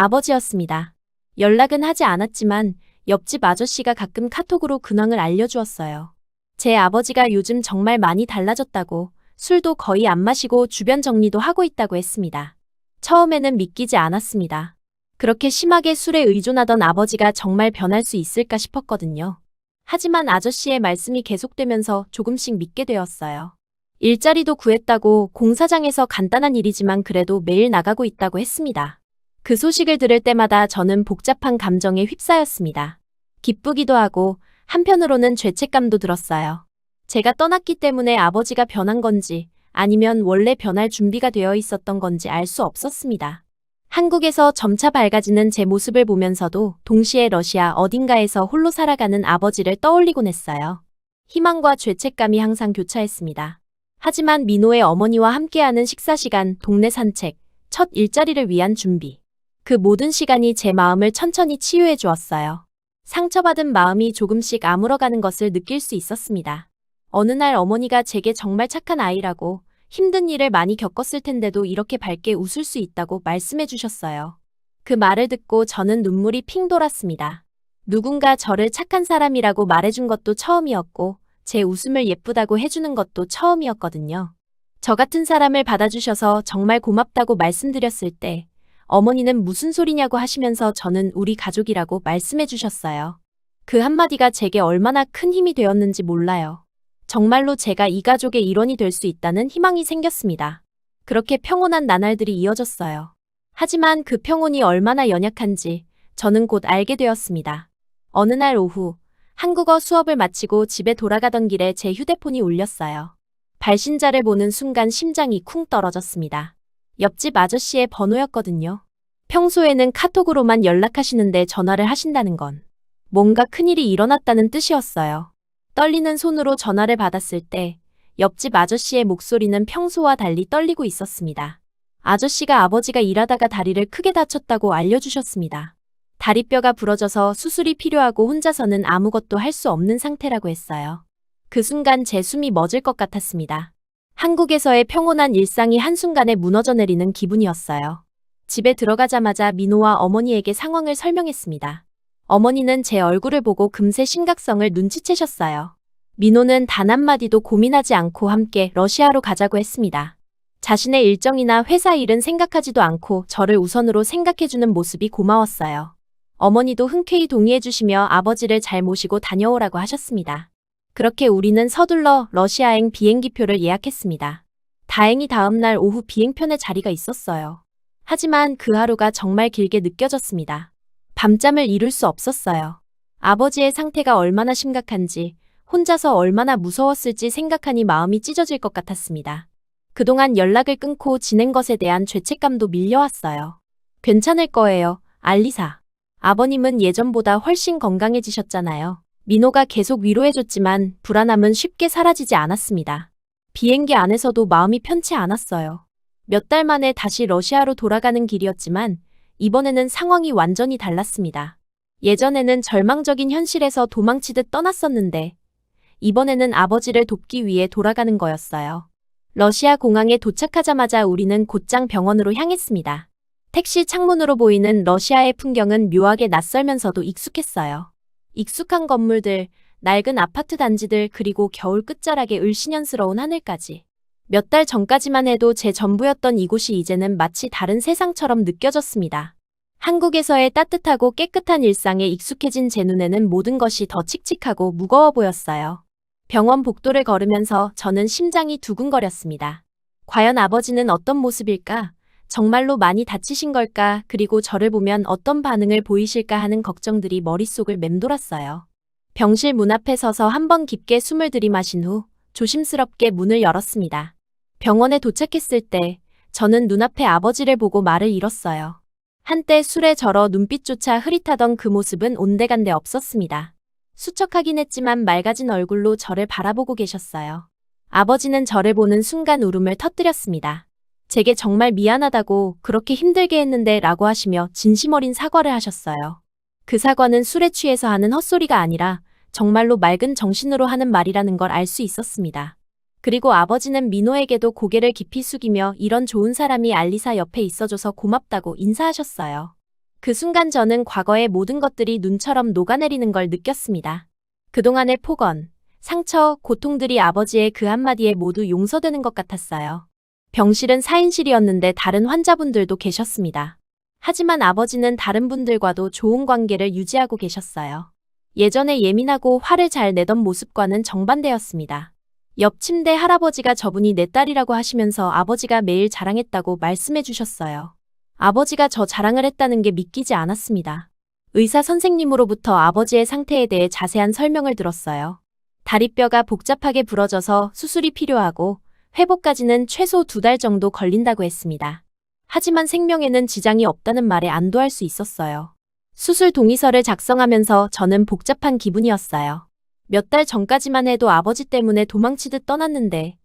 아버지였습니다. 연락은 하지 않았지만 옆집 아저씨가 가끔 카톡으로 근황을 알려주었어요. 제 아버지가 요즘 정말 많이 달라졌다고, 술도 거의 안 마시고 주변 정리도 하고 있다고 했습니다. 처음에는 믿기지 않았습니다. 그렇게 심하게 술에 의존하던 아버지가 정말 변할 수 있을까 싶었거든요. 하지만 아저씨의 말씀이 계속되면서 조금씩 믿게 되었어요. 일자리도 구했다고 공사장에서 간단한 일이지만 그래도 매일 나가고 있다고 했습니다. 그 소식을 들을 때마다 저는 복잡한 감정에 휩싸였습니다. 기쁘기도 하고 한편으로는 죄책감도 들었어요. 제가 떠났기 때문에 아버지가 변한 건지 아니면 원래 변할 준비가 되어 있었던 건지 알 수 없었습니다. 한국에서 점차 밝아지는 제 모습을 보면서도 동시에 러시아 어딘가에서 홀로 살아가는 아버지를 떠올리곤 했어요. 희망과 죄책감이 항상 교차했습니다. 하지만 민호의 어머니와 함께하는 식사 시간, 동네 산책, 첫 일자리를 위한 준비. 그 모든 시간이 제 마음을 천천히 치유해 주었어요. 상처받은 마음이 조금씩 아물어가는 것을 느낄 수 있었습니다. 어느 날 어머니가 제게 정말 착한 아이라고 힘든 일을 많이 겪었을 텐데도 이렇게 밝게 웃을 수 있다고 말씀해 주셨어요. 그 말을 듣고 저는 눈물이 핑 돌았습니다. 누군가 저를 착한 사람이라고 말해준 것도 처음이었고 제 웃음을 예쁘다고 해주는 것도 처음이었거든요. 저 같은 사람을 받아주셔서 정말 고맙다고 말씀드렸을 때 어머니는 무슨 소리냐고 하시면서 저는 우리 가족이라고 말씀해 주셨어요. 그 한마디가 제게 얼마나 큰 힘이 되었는지 몰라요. 정말로 제가 이 가족의 일원이 될 수 있다는 희망이 생겼습니다. 그렇게 평온한 나날들이 이어졌어요. 하지만 그 평온이 얼마나 연약한지 저는 곧 알게 되었습니다. 어느 날 오후 한국어 수업을 마치고 집에 돌아가던 길에 제 휴대폰이 울렸어요. 발신자를 보는 순간 심장이 쿵 떨어졌습니다. 옆집 아저씨의 번호였거든요. 평소에는 카톡으로만 연락하시는데 전화를 하신다는 건 뭔가 큰일이 일어났다는 뜻이었어요. 떨리는 손으로 전화를 받았을 때 옆집 아저씨의 목소리는 평소와 달리 떨리고 있었습니다. 아저씨가 아버지가 일하다가 다리를 크게 다쳤다고 알려주셨습니다. 다리뼈가 부러져서 수술이 필요하고 혼자서는 아무것도 할 수 없는 상태라고 했어요. 그 순간 제 숨이 멎을 것 같았습니다. 한국에서의 평온한 일상이 한순간에 무너져 내리는 기분이었어요. 집에 들어가자마자 민호와 어머니에게 상황을 설명했습니다. 어머니는 제 얼굴을 보고 금세 심각성을 눈치채셨어요. 민호는 단 한마디도 고민하지 않고 함께 러시아로 가자고 했습니다. 자신의 일정이나 회사 일은 생각하지도 않고 저를 우선으로 생각해주는 모습이 고마웠어요. 어머니도 흔쾌히 동의해주시며 아버지를 잘 모시고 다녀오라고 하셨습니다. 그렇게 우리는 서둘러 러시아행 비행기표를 예약했습니다. 다행히 다음날 오후 비행편에 자리가 있었어요. 하지만 그 하루가 정말 길게 느껴졌습니다. 밤잠을 이룰 수 없었어요. 아버지의 상태가 얼마나 심각한지, 혼자서 얼마나 무서웠을지 생각하니 마음이 찢어질 것 같았습니다. 그동안 연락을 끊고 지낸 것에 대한 죄책감도 밀려왔어요. 괜찮을 거예요, 알리사. 아버님은 예전보다 훨씬 건강해지셨잖아요. 민호가 계속 위로해줬지만 불안함은 쉽게 사라지지 않았습니다. 비행기 안에서도 마음이 편치 않았어요. 몇 달 만에 다시 러시아로 돌아가는 길이었지만 이번에는 상황이 완전히 달랐습니다. 예전에는 절망적인 현실에서 도망치듯 떠났었는데 이번에는 아버지를 돕기 위해 돌아가는 거였어요. 러시아 공항에 도착하자마자 우리는 곧장 병원으로 향했습니다. 택시 창문으로 보이는 러시아의 풍경은 묘하게 낯설면서도 익숙했어요. 익숙한 건물들, 낡은 아파트 단지들 그리고 겨울 끝자락의 을씨년스러운 하늘까지. 몇 달 전까지만 해도 제 전부였던 이곳이 이제는 마치 다른 세상처럼 느껴졌습니다. 한국에서의 따뜻하고 깨끗한 일상에 익숙해진 제 눈에는 모든 것이 더 칙칙하고 무거워 보였어요. 병원 복도를 걸으면서 저는 심장이 두근거렸습니다. 과연 아버지는 어떤 모습일까? 정말로 많이 다치신 걸까? 그리고 저를 보면 어떤 반응을 보이실까 하는 걱정들이 머릿속을 맴돌았어요. 병실 문 앞에 서서 한번 깊게 숨을 들이마신 후 조심스럽게 문을 열었습니다. 병원에 도착했을 때 저는 눈앞에 아버지를 보고 말을 잃었어요. 한때 술에 절어 눈빛조차 흐릿하던 그 모습은 온데간데 없었습니다. 수척하긴 했지만 맑아진 얼굴로 저를 바라보고 계셨어요. 아버지는 저를 보는 순간 울음을 터뜨렸습니다. 제게 정말 미안하다고 그렇게 힘들게 했는데 라고 하시며 진심 어린 사과를 하셨어요. 그 사과는 술에 취해서 하는 헛소리가 아니라 정말로 맑은 정신으로 하는 말이라는 걸 알 수 있었습니다. 그리고 아버지는 민호에게도 고개를 깊이 숙이며 이런 좋은 사람이 알리사 옆에 있어줘서 고맙다고 인사하셨어요. 그 순간 저는 과거의 모든 것들이 눈처럼 녹아내리는 걸 느꼈습니다. 그동안의 폭언, 상처, 고통들이 아버지의 그 한마디에 모두 용서되는 것 같았어요. 병실은 4인실이었는데 다른 환자분들도 계셨습니다. 하지만 아버지는 다른 분들과도 좋은 관계를 유지하고 계셨어요. 예전에 예민하고 화를 잘 내던 모습과는 정반대였습니다. 옆 침대 할아버지가 저분이 내 딸이라고 하시면서 아버지가 매일 자랑했다고 말씀해 주셨어요. 아버지가 저 자랑을 했다는 게 믿기지 않았습니다. 의사 선생님으로부터 아버지의 상태에 대해 자세한 설명을 들었어요. 다리뼈가 복잡하게 부러져서 수술이 필요하고 회복까지는 최소 2달 정도 걸린다고 했습니다. 하지만 생명에는 지장이 없다는 말에 안도할 수 있었어요. 수술 동의서를 작성하면서 저는 복잡한 기분이었어요. 몇 달 전까지만 해도 아버지 때문에 도망치듯 떠났는데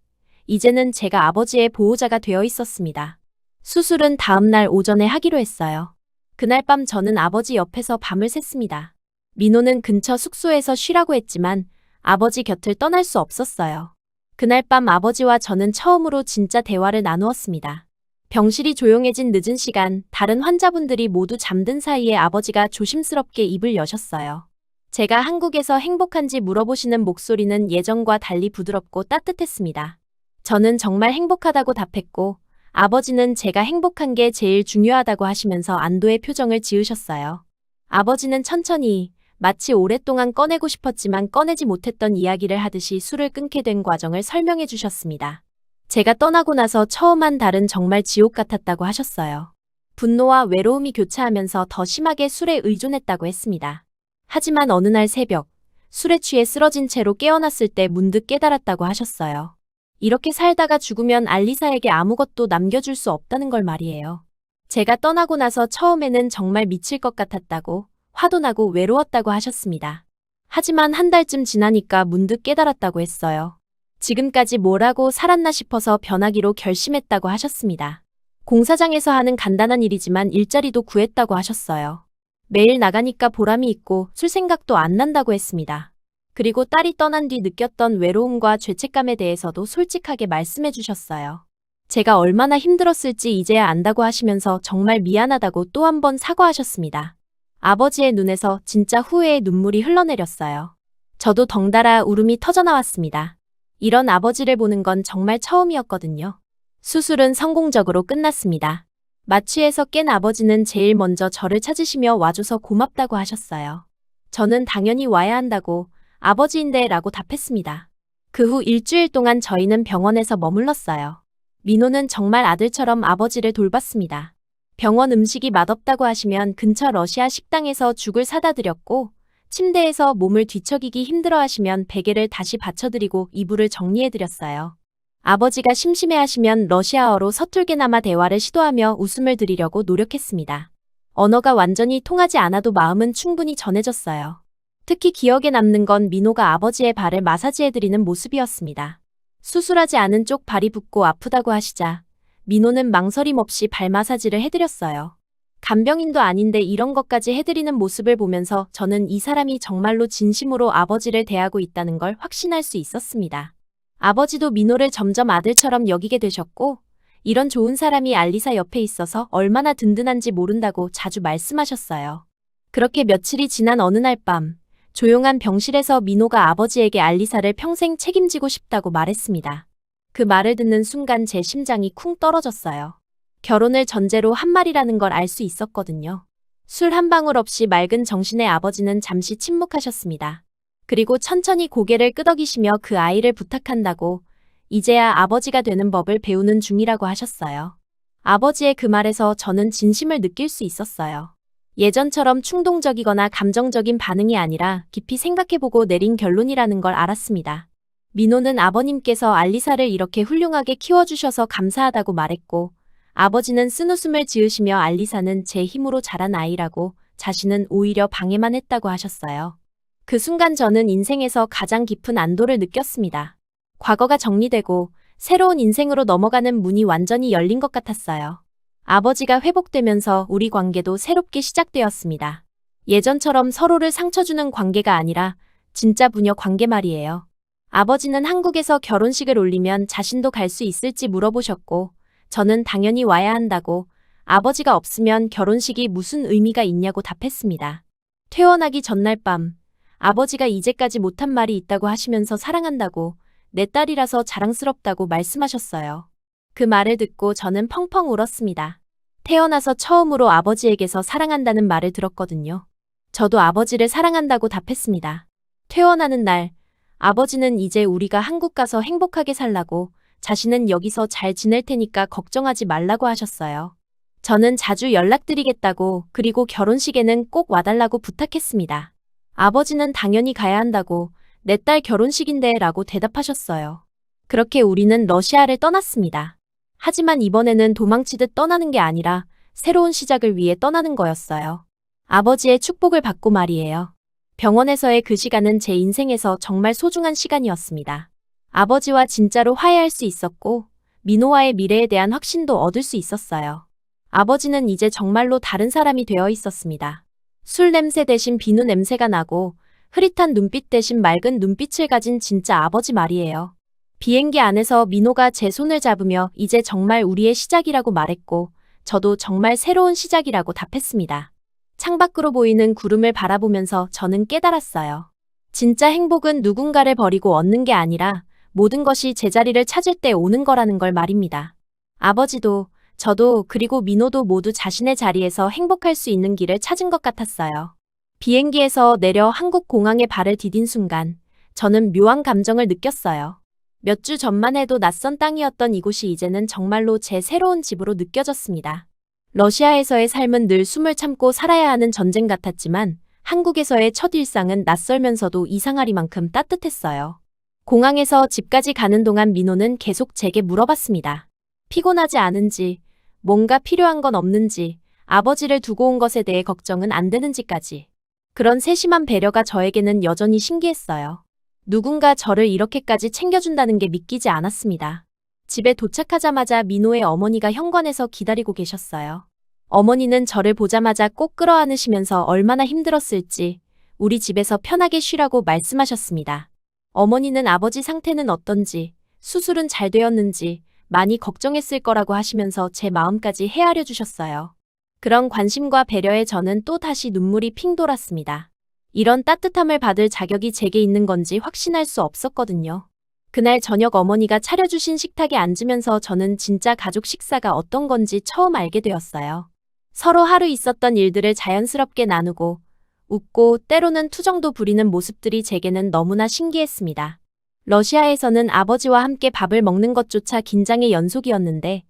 이제는 제가 아버지의 보호자가 되어 있었습니다. 수술은 다음 날 오전에 하기로 했어요. 그날 밤 저는 아버지 옆에서 밤을 샜습니다. 민호는 근처 숙소에서 쉬라고 했지만 아버지 곁을 떠날 수 없었어요. 그날 밤 아버지와 저는 처음으로 진짜 대화를 나누었습니다. 병실이 조용해진 늦은 시간, 다른 환자분들이 모두 잠든 사이에 아버지가 조심스럽게 입을 여셨어요. 제가 한국에서 행복한지 물어보시는 목소리는 예전과 달리 부드럽고 따뜻했습니다. 저는 정말 행복하다고 답했고, 아버지는 제가 행복한 게 제일 중요하다고 하시면서 안도의 표정을 지으셨어요. 아버지는 천천히, 마치 오랫동안 꺼내고 싶었지만 꺼내지 못했던 이야기를 하듯이 술을 끊게 된 과정을 설명해 주셨습니다. 제가 떠나고 나서 처음 한 달은 정말 지옥 같았다고 하셨어요. 분노와 외로움이 교차하면서 더 심하게 술에 의존했다고 했습니다. 하지만 어느 날 새벽, 술에 취해 쓰러진 채로 깨어났을 때 문득 깨달았다고 하셨어요. 이렇게 살다가 죽으면 알리사에게 아무것도 남겨줄 수 없다는 걸 말이에요. 제가 떠나고 나서 처음에는 정말 미칠 것 같았다고, 화도 나고 외로웠다고 하셨습니다. 하지만 한 달쯤 지나니까 문득 깨달았다고 했어요. 지금까지 뭘 하고 살았나 싶어서 변하기로 결심했다고 하셨습니다. 공사장에서 하는 간단한 일이지만 일자리도 구했다고 하셨어요. 매일 나가니까 보람이 있고 술 생각도 안 난다고 했습니다. 그리고 딸이 떠난 뒤 느꼈던 외로움과 죄책감에 대해서도 솔직하게 말씀해 주셨어요. 제가 얼마나 힘들었을지 이제야 안다고 하시면서 정말 미안하다고 또 한 번 사과하셨습니다. 아버지의 눈에서 진짜 후회의 눈물이 흘러내렸어요. 저도 덩달아 울음이 터져나왔습니다. 이런 아버지를 보는 건 정말 처음이었거든요. 수술은 성공적으로 끝났습니다. 마취에서 깬 아버지는 제일 먼저 저를 찾으시며 와줘서 고맙다고 하셨어요. 저는 당연히 와야 한다고 아버지인데 라고 답했습니다. 그 후 일주일 동안 저희는 병원에서 머물렀어요. 민호는 정말 아들처럼 아버지를 돌봤습니다. 병원 음식이 맛없다고 하시면 근처 러시아 식당에서 죽을 사다 드렸고 침대에서 몸을 뒤척이기 힘들어 하시면 베개를 다시 받쳐드리고 이불을 정리해드렸어요. 아버지가 심심해하시면 러시아어로 서툴게나마 대화를 시도하며 웃음을 드리려고 노력했습니다. 언어가 완전히 통하지 않아도 마음은 충분히 전해졌어요. 특히 기억에 남는 건 민호가 아버지의 발을 마사지해드리는 모습이었습니다. 수술하지 않은 쪽 발이 붓고 아프다고 하시자 민호는 망설임 없이 발 마사지를 해드렸어요. 간병인도 아닌데 이런 것까지 해드리는 모습을 보면서 저는 이 사람이 정말로 진심으로 아버지를 대하고 있다는 걸 확신할 수 있었습니다. 아버지도 민호를 점점 아들처럼 여기게 되셨고 이런 좋은 사람이 알리사 옆에 있어서 얼마나 든든한지 모른다고 자주 말씀하셨어요. 그렇게 며칠이 지난 어느 날 밤 조용한 병실에서 민호가 아버지에게 알리사를 평생 책임지고 싶다고 말했습니다. 그 말을 듣는 순간 제 심장이 쿵 떨어졌어요. 결혼을 전제로 한 말이라는 걸 알 수 있었거든요. 술 한 방울 없이 맑은 정신의 아버지는 잠시 침묵하셨습니다. 그리고 천천히 고개를 끄덕이시며 그 아이를 부탁한다고 이제야 아버지가 되는 법을 배우는 중이라고 하셨어요. 아버지의 그 말에서 저는 진심을 느낄 수 있었어요. 예전처럼 충동적이거나 감정적인 반응이 아니라 깊이 생각해보고 내린 결론이라는 걸 알았습니다. 민호는 아버님께서 알리사를 이렇게 훌륭하게 키워주셔서 감사하다고 말했고 아버지는 쓴웃음을 지으시며 알리사는 제 힘으로 자란 아이라고 자신은 오히려 방해만 했다고 하셨어요. 그 순간 저는 인생에서 가장 깊은 안도를 느꼈습니다. 과거가 정리되고 새로운 인생으로 넘어가는 문이 완전히 열린 것 같았어요. 아버지가 회복되면서 우리 관계도 새롭게 시작되었습니다. 예전처럼 서로를 상처 주는 관계가 아니라 진짜 부녀 관계 말이에요. 아버지는 한국에서 결혼식을 올리면 자신도 갈 수 있을지 물어보셨고 저는 당연히 와야 한다고 아버지가 없으면 결혼식이 무슨 의미가 있냐고 답했습니다. 퇴원하기 전날 밤 아버지가 이제까지 못한 말이 있다고 하시면서 사랑한다고 내 딸이라서 자랑스럽다고 말씀하셨어요. 그 말을 듣고 저는 펑펑 울었습니다. 태어나서 처음으로 아버지에게서 사랑한다는 말을 들었거든요. 저도 아버지를 사랑한다고 답했습니다. 퇴원하는 날, 아버지는 이제 우리가 한국 가서 행복하게 살라고, 자신은 여기서 잘 지낼 테니까 걱정하지 말라고 하셨어요. 저는 자주 연락드리겠다고, 그리고 결혼식에는 꼭 와달라고 부탁했습니다. 아버지는 당연히 가야 한다고, 내 딸 결혼식인데 라고 대답하셨어요. 그렇게 우리는 러시아를 떠났습니다. 하지만 이번에는 도망치듯 떠나는 게 아니라 새로운 시작을 위해 떠나는 거였어요. 아버지의 축복을 받고 말이에요. 병원에서의 그 시간은 제 인생에서 정말 소중한 시간이었습니다. 아버지와 진짜로 화해할 수 있었고, 민호와의 미래에 대한 확신도 얻을 수 있었어요. 아버지는 이제 정말로 다른 사람이 되어 있었습니다. 술 냄새 대신 비누 냄새가 나고, 흐릿한 눈빛 대신 맑은 눈빛을 가진 진짜 아버지 말이에요. 비행기 안에서 민호가 제 손을 잡으며 이제 정말 우리의 시작이라고 말했고, 저도 정말 새로운 시작이라고 답했습니다. 창밖으로 보이는 구름을 바라보면서 저는 깨달았어요. 진짜 행복은 누군가를 버리고 얻는 게 아니라 모든 것이 제자리를 찾을 때 오는 거라는 걸 말입니다. 아버지도, 저도, 그리고 민호도 모두 자신의 자리에서 행복할 수 있는 길을 찾은 것 같았어요. 비행기에서 내려 한국 공항에 발을 디딘 순간, 저는 묘한 감정을 느꼈어요. 몇 주 전만 해도 낯선 땅이었던 이곳이 이제는 정말로 제 새로운 집으로 느껴졌습니다. 러시아에서의 삶은 늘 숨을 참고 살아야 하는 전쟁 같았지만 한국에서의 첫 일상은 낯설면서도 이상하리만큼 따뜻했어요. 공항에서 집까지 가는 동안 민호는 계속 제게 물어봤습니다. 피곤하지 않은지, 뭔가 필요한 건 없는지, 아버지를 두고 온 것에 대해 걱정은 안 되는지까지. 그런 세심한 배려가 저에게는 여전히 신기했어요. 누군가 저를 이렇게까지 챙겨준다는 게 믿기지 않았습니다. 집에 도착하자마자 민호의 어머니가 현관에서 기다리고 계셨어요. 어머니는 저를 보자마자 꼭 끌어안으시면서 얼마나 힘들었을지 우리 집에서 편하게 쉬라고 말씀하셨습니다. 어머니는 아버지 상태는 어떤지, 수술은 잘 되었는지 많이 걱정했을 거라고 하시면서 제 마음까지 헤아려 주셨어요. 그런 관심과 배려에 저는 또 다시 눈물이 핑 돌았습니다. 이런 따뜻함을 받을 자격이 제게 있는 건지 확신할 수 없었거든요. 그날 저녁 어머니가 차려주신 식탁에 앉으면서 저는 진짜 가족 식사가 어떤 건지 처음 알게 되었어요. 서로 하루 있었던 일들을 자연스럽게 나누고 웃고 때로는 투정도 부리는 모습들이 제게는 너무나 신기했습니다. 러시아에서는 아버지와 함께 밥을 먹는 것조차 긴장의 연속이었는데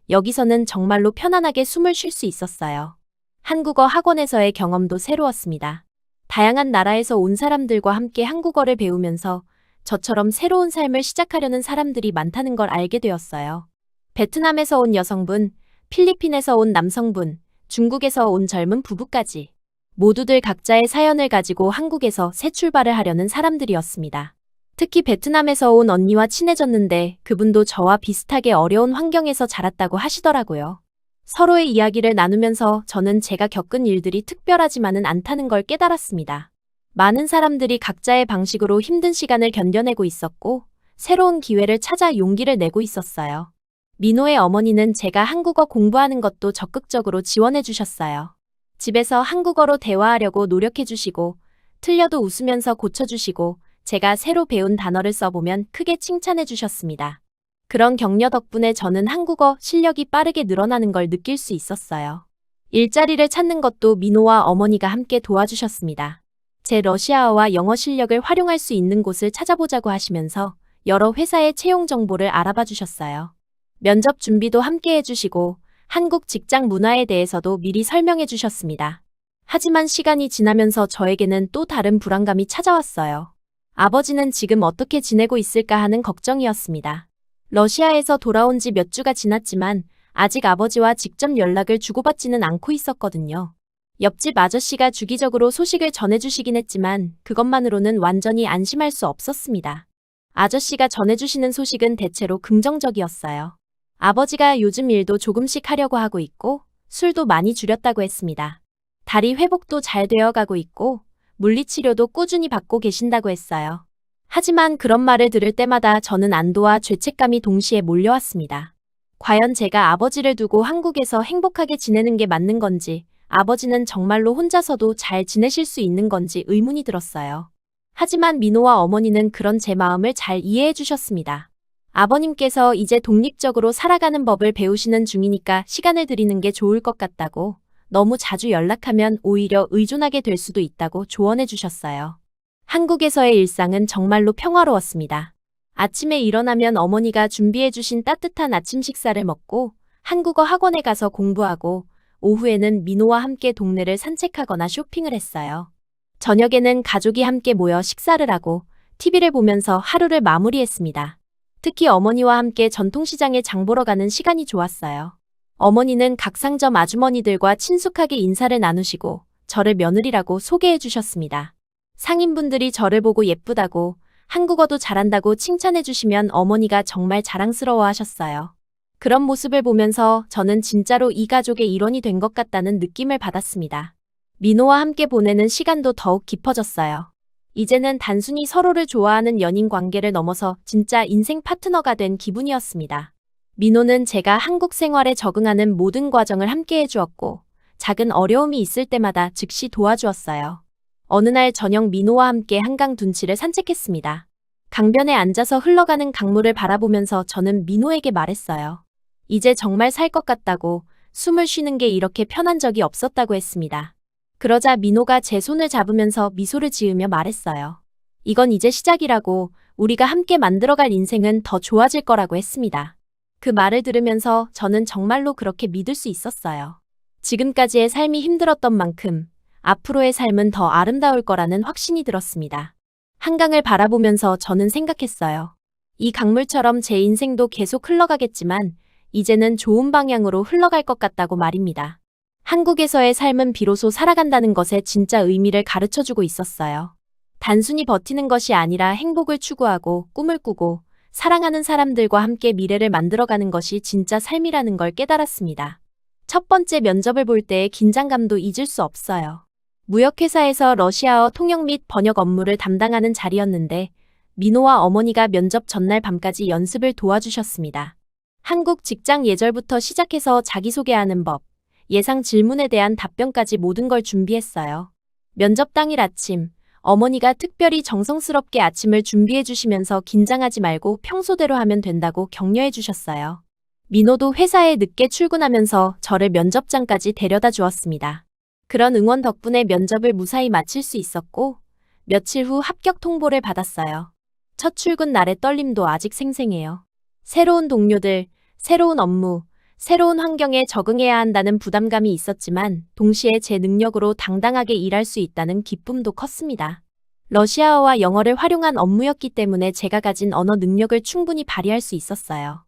여기서는 정말로 편안하게 숨을 쉴 수 있었어요. 한국어 학원에서의 경험도 새로웠습니다. 다양한 나라에서 온 사람들과 함께 한국어를 배우면서 저처럼 새로운 삶을 시작하려는 사람들이 많다는 걸 알게 되었어요. 베트남에서 온 여성분, 필리핀에서 온 남성분, 중국에서 온 젊은 부부까지 모두들 각자의 사연을 가지고 한국에서 새 출발을 하려는 사람들이었습니다. 특히 베트남에서 온 언니와 친해졌는데 그분도 저와 비슷하게 어려운 환경에서 자랐다고 하시더라고요. 서로의 이야기를 나누면서 저는 제가 겪은 일들이 특별하지만은 않다는 걸 깨달았습니다. 많은 사람들이 각자의 방식으로 힘든 시간을 견뎌내고 있었고 새로운 기회를 찾아 용기를 내고 있었어요. 민호의 어머니는 제가 한국어 공부하는 것도 적극적으로 지원해 주셨어요. 집에서 한국어로 대화하려고 노력해 주시고 틀려도 웃으면서 고쳐주시고 제가 새로 배운 단어를 써보면 크게 칭찬해 주셨습니다. 그런 격려 덕분에 저는 한국어 실력이 빠르게 늘어나는 걸 느낄 수 있었어요. 일자리를 찾는 것도 민호와 어머니가 함께 도와주셨습니다. 제 러시아어와 영어 실력을 활용할 수 있는 곳을 찾아보자고 하시면서 여러 회사의 채용 정보를 알아봐 주셨어요. 면접 준비도 함께 해주시고 한국 직장 문화에 대해서도 미리 설명해 주셨습니다. 하지만 시간이 지나면서 저에게는 또 다른 불안감이 찾아왔어요. 아버지는 지금 어떻게 지내고 있을까 하는 걱정이었습니다. 러시아에서 돌아온 지 몇 주가 지났지만 아직 아버지와 직접 연락을 주고받지는 않고 있었거든요. 옆집 아저씨가 주기적으로 소식을 전해주시긴 했지만 그것만으로는 완전히 안심할 수 없었습니다. 아저씨가 전해주시는 소식은 대체로 긍정적이었어요. 아버지가 요즘 일도 조금씩 하려고 하고 있고 술도 많이 줄였다고 했습니다. 다리 회복도 잘 되어가고 있고 물리치료도 꾸준히 받고 계신다고 했어요. 하지만 그런 말을 들을 때마다 저는 안도와 죄책감이 동시에 몰려왔습니다. 과연 제가 아버지를 두고 한국에서 행복하게 지내는 게 맞는 건지, 아버지는 정말로 혼자서도 잘 지내실 수 있는 건지 의문이 들었어요. 하지만 민호와 어머니는 그런 제 마음을 잘 이해해 주셨습니다. 아버님께서 이제 독립적으로 살아가는 법을 배우시는 중이니까 시간을 드리는 게 좋을 것 같다고, 너무 자주 연락하면 오히려 의존하게 될 수도 있다고 조언해 주셨어요. 한국에서의 일상은 정말로 평화로웠습니다. 아침에 일어나면 어머니가 준비해 주신 따뜻한 아침 식사를 먹고 한국어 학원에 가서 공부하고 오후에는 민호와 함께 동네를 산책하거나 쇼핑을 했어요. 저녁에는 가족이 함께 모여 식사를 하고 TV를 보면서 하루를 마무리했습니다. 특히 어머니와 함께 전통시장에 장 보러 가는 시간이 좋았어요. 어머니는 각 상점 아주머니들과 친숙하게 인사를 나누시고 저를 며느리라고 소개해 주셨습니다. 상인분들이 저를 보고 예쁘다고 한국어도 잘한다고 칭찬해 주시면 어머니가 정말 자랑스러워 하셨어요. 그런 모습을 보면서 저는 진짜로 이 가족의 일원이 된 것 같다는 느낌을 받았습니다. 민호와 함께 보내는 시간도 더욱 깊어졌어요. 이제는 단순히 서로를 좋아하는 연인 관계를 넘어서 진짜 인생 파트너가 된 기분이었습니다. 민호는 제가 한국 생활에 적응하는 모든 과정을 함께 해주었고 작은 어려움이 있을 때마다 즉시 도와주었어요. 어느 날 저녁 민호와 함께 한강 둔치를 산책했습니다. 강변에 앉아서 흘러가는 강물을 바라보면서 저는 민호에게 말했어요. 이제 정말 살 것 같다고, 숨을 쉬는 게 이렇게 편한 적이 없었다고 했습니다. 그러자 민호가 제 손을 잡으면서 미소를 지으며 말했어요. 이건 이제 시작이라고, 우리가 함께 만들어갈 인생은 더 좋아질 거라고 했습니다. 그 말을 들으면서 저는 정말로 그렇게 믿을 수 있었어요. 지금까지의 삶이 힘들었던 만큼 앞으로의 삶은 더 아름다울 거라는 확신이 들었습니다. 한강을 바라보면서 저는 생각했어요. 이 강물처럼 제 인생도 계속 흘러가겠지만 이제는 좋은 방향으로 흘러갈 것 같다고 말입니다. 한국에서의 삶은 비로소 살아간다는 것에 진짜 의미를 가르쳐주고 있었어요. 단순히 버티는 것이 아니라 행복을 추구하고 꿈을 꾸고 사랑하는 사람들과 함께 미래를 만들어가는 것이 진짜 삶이라는 걸 깨달았습니다. 첫 번째 면접을 볼 때의 긴장감도 잊을 수 없어요. 무역회사에서 러시아어 통역 및 번역 업무를 담당하는 자리였는데 민호와 어머니가 면접 전날 밤까지 연습을 도와주셨습니다. 한국 직장 예절부터 시작해서 자기소개하는 법, 예상 질문에 대한 답변까지 모든 걸 준비했어요. 면접 당일 아침, 어머니가 특별히 정성스럽게 아침을 준비해 주시면서 긴장하지 말고 평소대로 하면 된다고 격려해 주셨어요. 민호도 회사에 늦게 출근하면서 저를 면접장까지 데려다 주었습니다. 그런 응원 덕분에 면접을 무사히 마칠 수 있었고 며칠 후 합격 통보를 받았어요. 첫 출근 날의 떨림도 아직 생생해요. 새로운 동료들, 새로운 업무, 새로운 환경에 적응해야 한다는 부담감이 있었지만 동시에 제 능력으로 당당하게 일할 수 있다는 기쁨도 컸습니다. 러시아어와 영어를 활용한 업무였기 때문에 제가 가진 언어 능력을 충분히 발휘할 수 있었어요.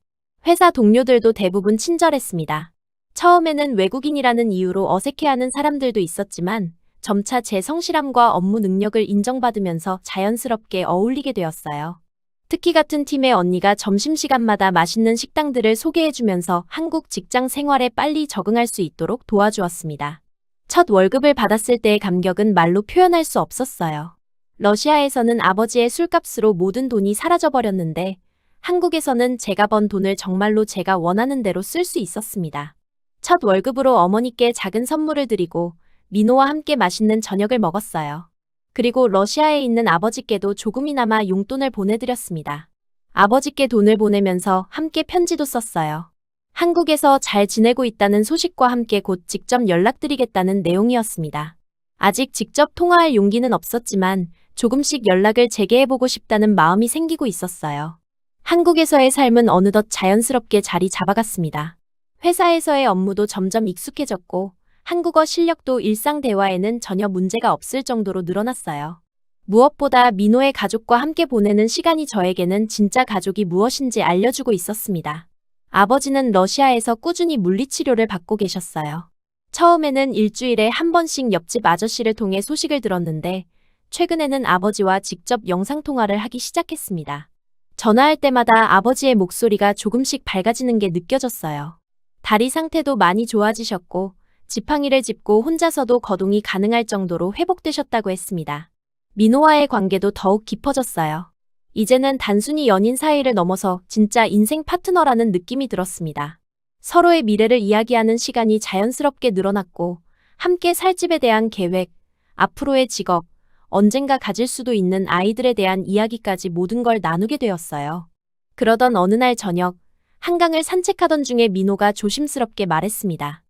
회사 동료들도 대부분 친절했습니다. 처음에는 외국인이라는 이유로 어색해하는 사람들도 있었지만 점차 제 성실함과 업무 능력을 인정받으면서 자연스럽게 어울리게 되었어요. 특히 같은 팀의 언니가 점심시간마다 맛있는 식당들을 소개해주면서 한국 직장 생활에 빨리 적응할 수 있도록 도와주었습니다. 첫 월급을 받았을 때의 감격은 말로 표현할 수 없었어요. 러시아에서는 아버지의 술값으로 모든 돈이 사라져버렸는데 한국에서는 제가 번 돈을 정말로 제가 원하는 대로 쓸 수 있었습니다. 첫 월급으로 어머니께 작은 선물을 드리고 민호와 함께 맛있는 저녁을 먹었어요. 그리고 러시아에 있는 아버지께도 조금이나마 용돈을 보내드렸습니다. 아버지께 돈을 보내면서 함께 편지도 썼어요. 한국에서 잘 지내고 있다는 소식과 함께 곧 직접 연락드리겠다는 내용이었습니다. 아직 직접 통화할 용기는 없었지만 조금씩 연락을 재개해보고 싶다는 마음이 생기고 있었어요. 한국에서의 삶은 어느덧 자연스럽게 자리 잡아갔습니다. 회사에서의 업무도 점점 익숙해졌고 한국어 실력도 일상 대화에는 전혀 문제가 없을 정도로 늘어났어요. 무엇보다 민호의 가족과 함께 보내는 시간이 저에게는 진짜 가족이 무엇인지 알려주고 있었습니다. 아버지는 러시아에서 꾸준히 물리치료를 받고 계셨어요. 처음에는 일주일에 한 번씩 옆집 아저씨를 통해 소식을 들었는데 최근에는 아버지와 직접 영상통화를 하기 시작했습니다. 전화할 때마다 아버지의 목소리가 조금씩 밝아지는 게 느껴졌어요. 다리 상태도 많이 좋아지셨고 지팡이를 짚고 혼자서도 거동이 가능할 정도로 회복되셨다고 했습니다. 민호와의 관계도 더욱 깊어졌어요. 이제는 단순히 연인 사이를 넘어서 진짜 인생 파트너라는 느낌이 들었습니다. 서로의 미래를 이야기하는 시간이 자연스럽게 늘어났고 함께 살 집에 대한 계획, 앞으로의 직업, 언젠가 가질 수도 있는 아이들에 대한 이야기까지 모든 걸 나누게 되었어요. 그러던 어느 날 저녁, 한강을 산책하던 중에 민호가 조심스럽게 말했습니다.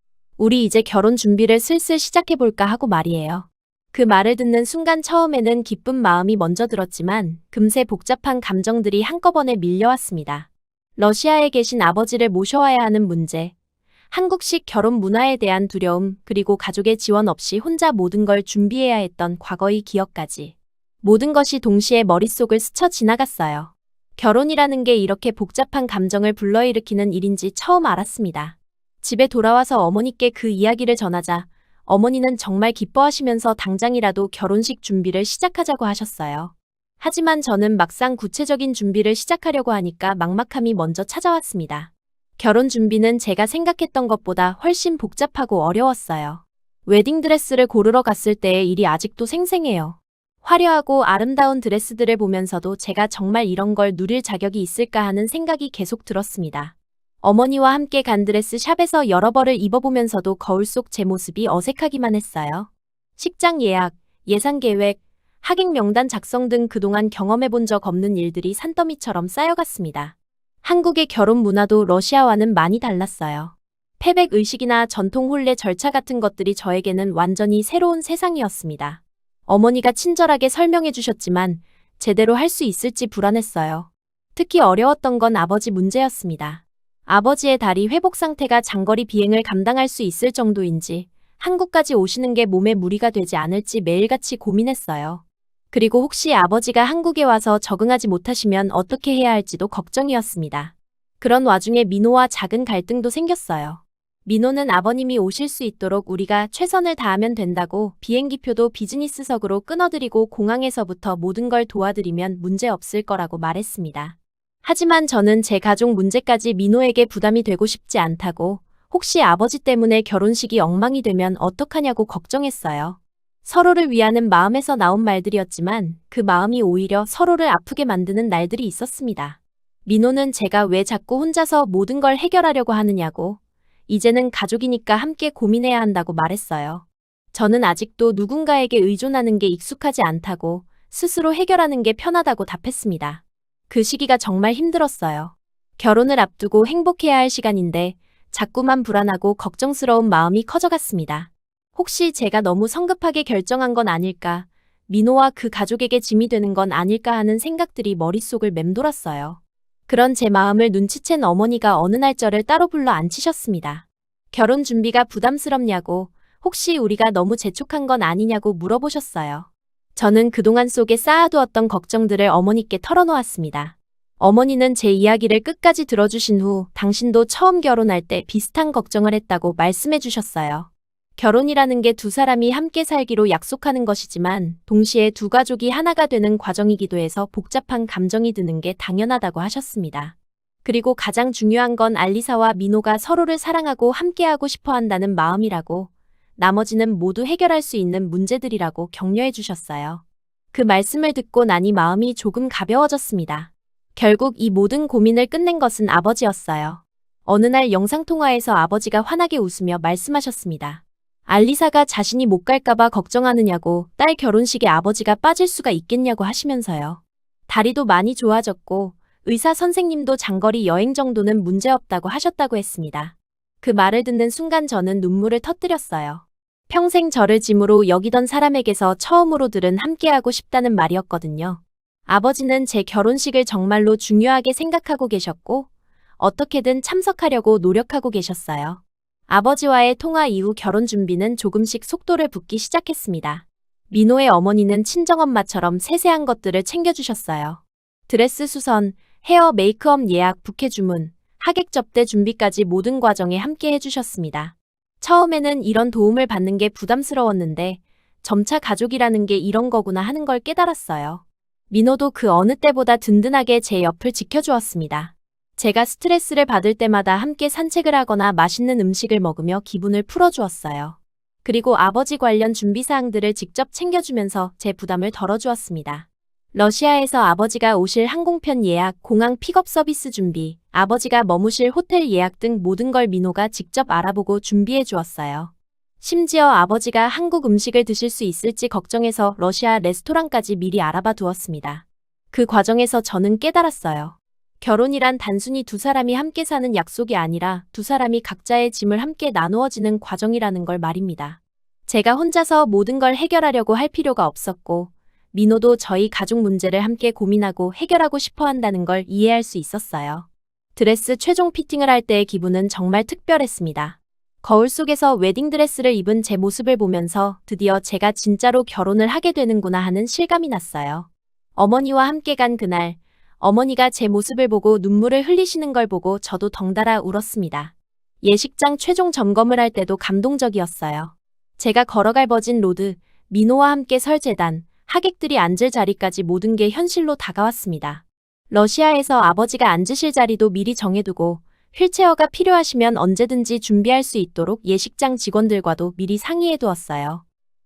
우리 이제 결혼 준비를 슬슬 시작해볼까 하고 말이에요. 그 말을 듣는 순간 처음에는 기쁜 마음이 먼저 들었지만 금세 복잡한 감정들이 한꺼번에 밀려왔습니다. 러시아에 계신 아버지를 모셔와야 하는 문제, 한국식 결혼 문화에 대한 두려움, 그리고 가족의 지원 없이 혼자 모든 걸 준비해야 했던 과거의 기억까지. 모든 것이 동시에 머릿속을 스쳐 지나갔어요. 결혼이라는 게 이렇게 복잡한 감정을 불러일으키는 일인지 처음 알았습니다. 집에 돌아와서 어머니께 그 이야기를 전하자 어머니는 정말 기뻐하시면서 당장이라도 결혼식 준비를 시작하자고 하셨어요. 하지만 저는 막상 구체적인 준비를 시작하려고 하니까 막막함이 먼저 찾아왔습니다. 결혼 준비는 제가 생각했던 것보다 훨씬 복잡하고 어려웠어요. 웨딩드레스를 고르러 갔을 때의 일이 아직도 생생해요. 화려하고 아름다운 드레스들을 보면서도 제가 정말 이런 걸 누릴 자격이 있을까 하는 생각이 계속 들었습니다. 어머니와 함께 간 드레스 샵에서 여러 벌을 입어보면서도 거울 속 제 모습이 어색하기만 했어요. 식장 예약, 예산 계획, 하객 명단 작성 등 그동안 경험해본 적 없는 일들이 산더미처럼 쌓여갔습니다. 한국의 결혼 문화도 러시아와는 많이 달랐어요. 패백 의식이나 전통 혼례 절차 같은 것들이 저에게는 완전히 새로운 세상이었습니다. 어머니가 친절하게 설명해 주셨지만 제대로 할 수 있을지 불안했어요. 특히 어려웠던 건 아버지 문제였습니다. 아버지의 다리 회복 상태가 장거리 비행을 감당할 수 있을 정도인지 한국까지 오시는 게 몸에 무리가 되지 않을지 매일같이 고민했어요. 그리고 혹시 아버지가 한국에 와서 적응하지 못하시면 어떻게 해야 할지도 걱정이었습니다. 그런 와중에 민호와 작은 갈등도 생겼어요. 민호는 아버님이 오실 수 있도록 우리가 최선을 다하면 된다고 비행기표도 비즈니스석으로 끊어드리고 공항에서부터 모든 걸 도와드리면 문제 없을 거라고 말했습니다. 하지만 저는 제 가족 문제까지 민호에게 부담이 되고 싶지 않다고, 혹시 아버지 때문에 결혼식이 엉망이 되면 어떡하냐고 걱정했어요. 서로를 위하는 마음에서 나온 말들이었지만 그 마음이 오히려 서로를 아프게 만드는 날들이 있었습니다. 민호는 제가 왜 자꾸 혼자서 모든 걸 해결하려고 하느냐고, 이제는 가족이니까 함께 고민해야 한다고 말했어요. 저는 아직도 누군가에게 의존하는 게 익숙하지 않다고, 스스로 해결하는 게 편하다고 답했습니다. 그 시기가 정말 힘들었어요. 결혼을 앞두고 행복해야 할 시간인데 자꾸만 불안하고 걱정스러운 마음이 커져갔습니다. 혹시 제가 너무 성급하게 결정한 건 아닐까, 민호와 그 가족에게 짐이 되는 건 아닐까 하는 생각들이 머릿속을 맴돌았어요. 그런 제 마음을 눈치챈 어머니가 어느 날 저를 따로 불러 앉히셨습니다. 결혼 준비가 부담스럽냐고, 혹시 우리가 너무 재촉한 건 아니냐고 물어보셨어요. 저는 그동안 속에 쌓아두었던 걱정들을 어머니께 털어놓았습니다. 어머니는 제 이야기를 끝까지 들어주신 후 당신도 처음 결혼할 때 비슷한 걱정을 했다고 말씀해 주셨어요. 결혼이라는 게 두 사람이 함께 살기로 약속하는 것이지만 동시에 두 가족이 하나가 되는 과정이기도 해서 복잡한 감정이 드는 게 당연하다고 하셨습니다. 그리고 가장 중요한 건 알리사와 민호가 서로를 사랑하고 함께하고 싶어 한다는 마음이라고, 나머지는 모두 해결할 수 있는 문제들이라고 격려해 주셨어요. 그 말씀을 듣고 나니 마음이 조금 가벼워졌습니다. 결국 이 모든 고민을 끝낸 것은 아버지였어요. 어느 날 영상통화에서 아버지가 환하게 웃으며 말씀하셨습니다. 알리사가 자신이 못 갈까봐 걱정하느냐고, 딸 결혼식에 아버지가 빠질 수가 있겠냐고 하시면서요. 다리도 많이 좋아졌고 의사 선생님도 장거리 여행 정도는 문제없다고 하셨다고 했습니다. 그 말을 듣는 순간 저는 눈물을 터뜨렸어요. 평생 저를 짐으로 여기던 사람에게서 처음으로 들은 함께하고 싶다는 말이었거든요. 아버지는 제 결혼식을 정말로 중요하게 생각하고 계셨고 어떻게든 참석하려고 노력하고 계셨어요. 아버지와의 통화 이후 결혼 준비는 조금씩 속도를 붓기 시작했습니다. 민호의 어머니는 친정엄마처럼 세세한 것들을 챙겨주셨어요. 드레스 수선, 헤어 메이크업 예약, 부케 주문, 하객 접대 준비까지 모든 과정에 함께 해주셨습니다. 처음에는 이런 도움을 받는 게 부담스러웠는데 점차 가족이라는 게 이런 거구나 하는 걸 깨달았어요. 민호도 그 어느 때보다 든든하게 제 옆을 지켜주었습니다. 제가 스트레스를 받을 때마다 함께 산책을 하거나 맛있는 음식을 먹으며 기분을 풀어주었어요. 그리고 아버지 관련 준비사항들을 직접 챙겨주면서 제 부담을 덜어주었습니다. 러시아에서 아버지가 오실 항공편 예약, 공항 픽업 서비스 준비, 아버지가 머무실 호텔 예약 등 모든 걸 민호가 직접 알아보고 준비해 주었어요. 심지어 아버지가 한국 음식을 드실 수 있을지 걱정해서 러시아 레스토랑까지 미리 알아봐 두었습니다. 그 과정에서 저는 깨달았어요. 결혼이란 단순히 두 사람이 함께 사는 약속이 아니라 두 사람이 각자의 짐을 함께 나누어지는 과정이라는 걸 말입니다. 제가 혼자서 모든 걸 해결하려고 할 필요가 없었고, 민호도 저희 가족 문제를 함께 고민하고 해결하고 싶어 한다는 걸 이해할 수 있었어요. 드레스 최종 피팅을 할 때의 기분은 정말 특별했습니다. 거울 속에서 웨딩드레스를 입은 제 모습을 보면서 드디어 제가 진짜로 결혼을 하게 되는구나 하는 실감이 났어요. 어머니와 함께 간 그날, 어머니가 제 모습을 보고 눈물을 흘리시는 걸 보고 저도 덩달아 울었습니다. 예식장 최종 점검을 할 때도 감동적이었어요. 제가 걸어갈 버진 로드, 민호와 함께 설 제단, 하객들이 앉을 자리까지 모든 게 현실로 다가왔습니다. 러시아에서 아버지가 앉으실 자리도 미리 정해두고 휠체어가 필요하시면 언제든지 준비할 수 있도록 예식장 직원들과도 미리 상의해두었어요.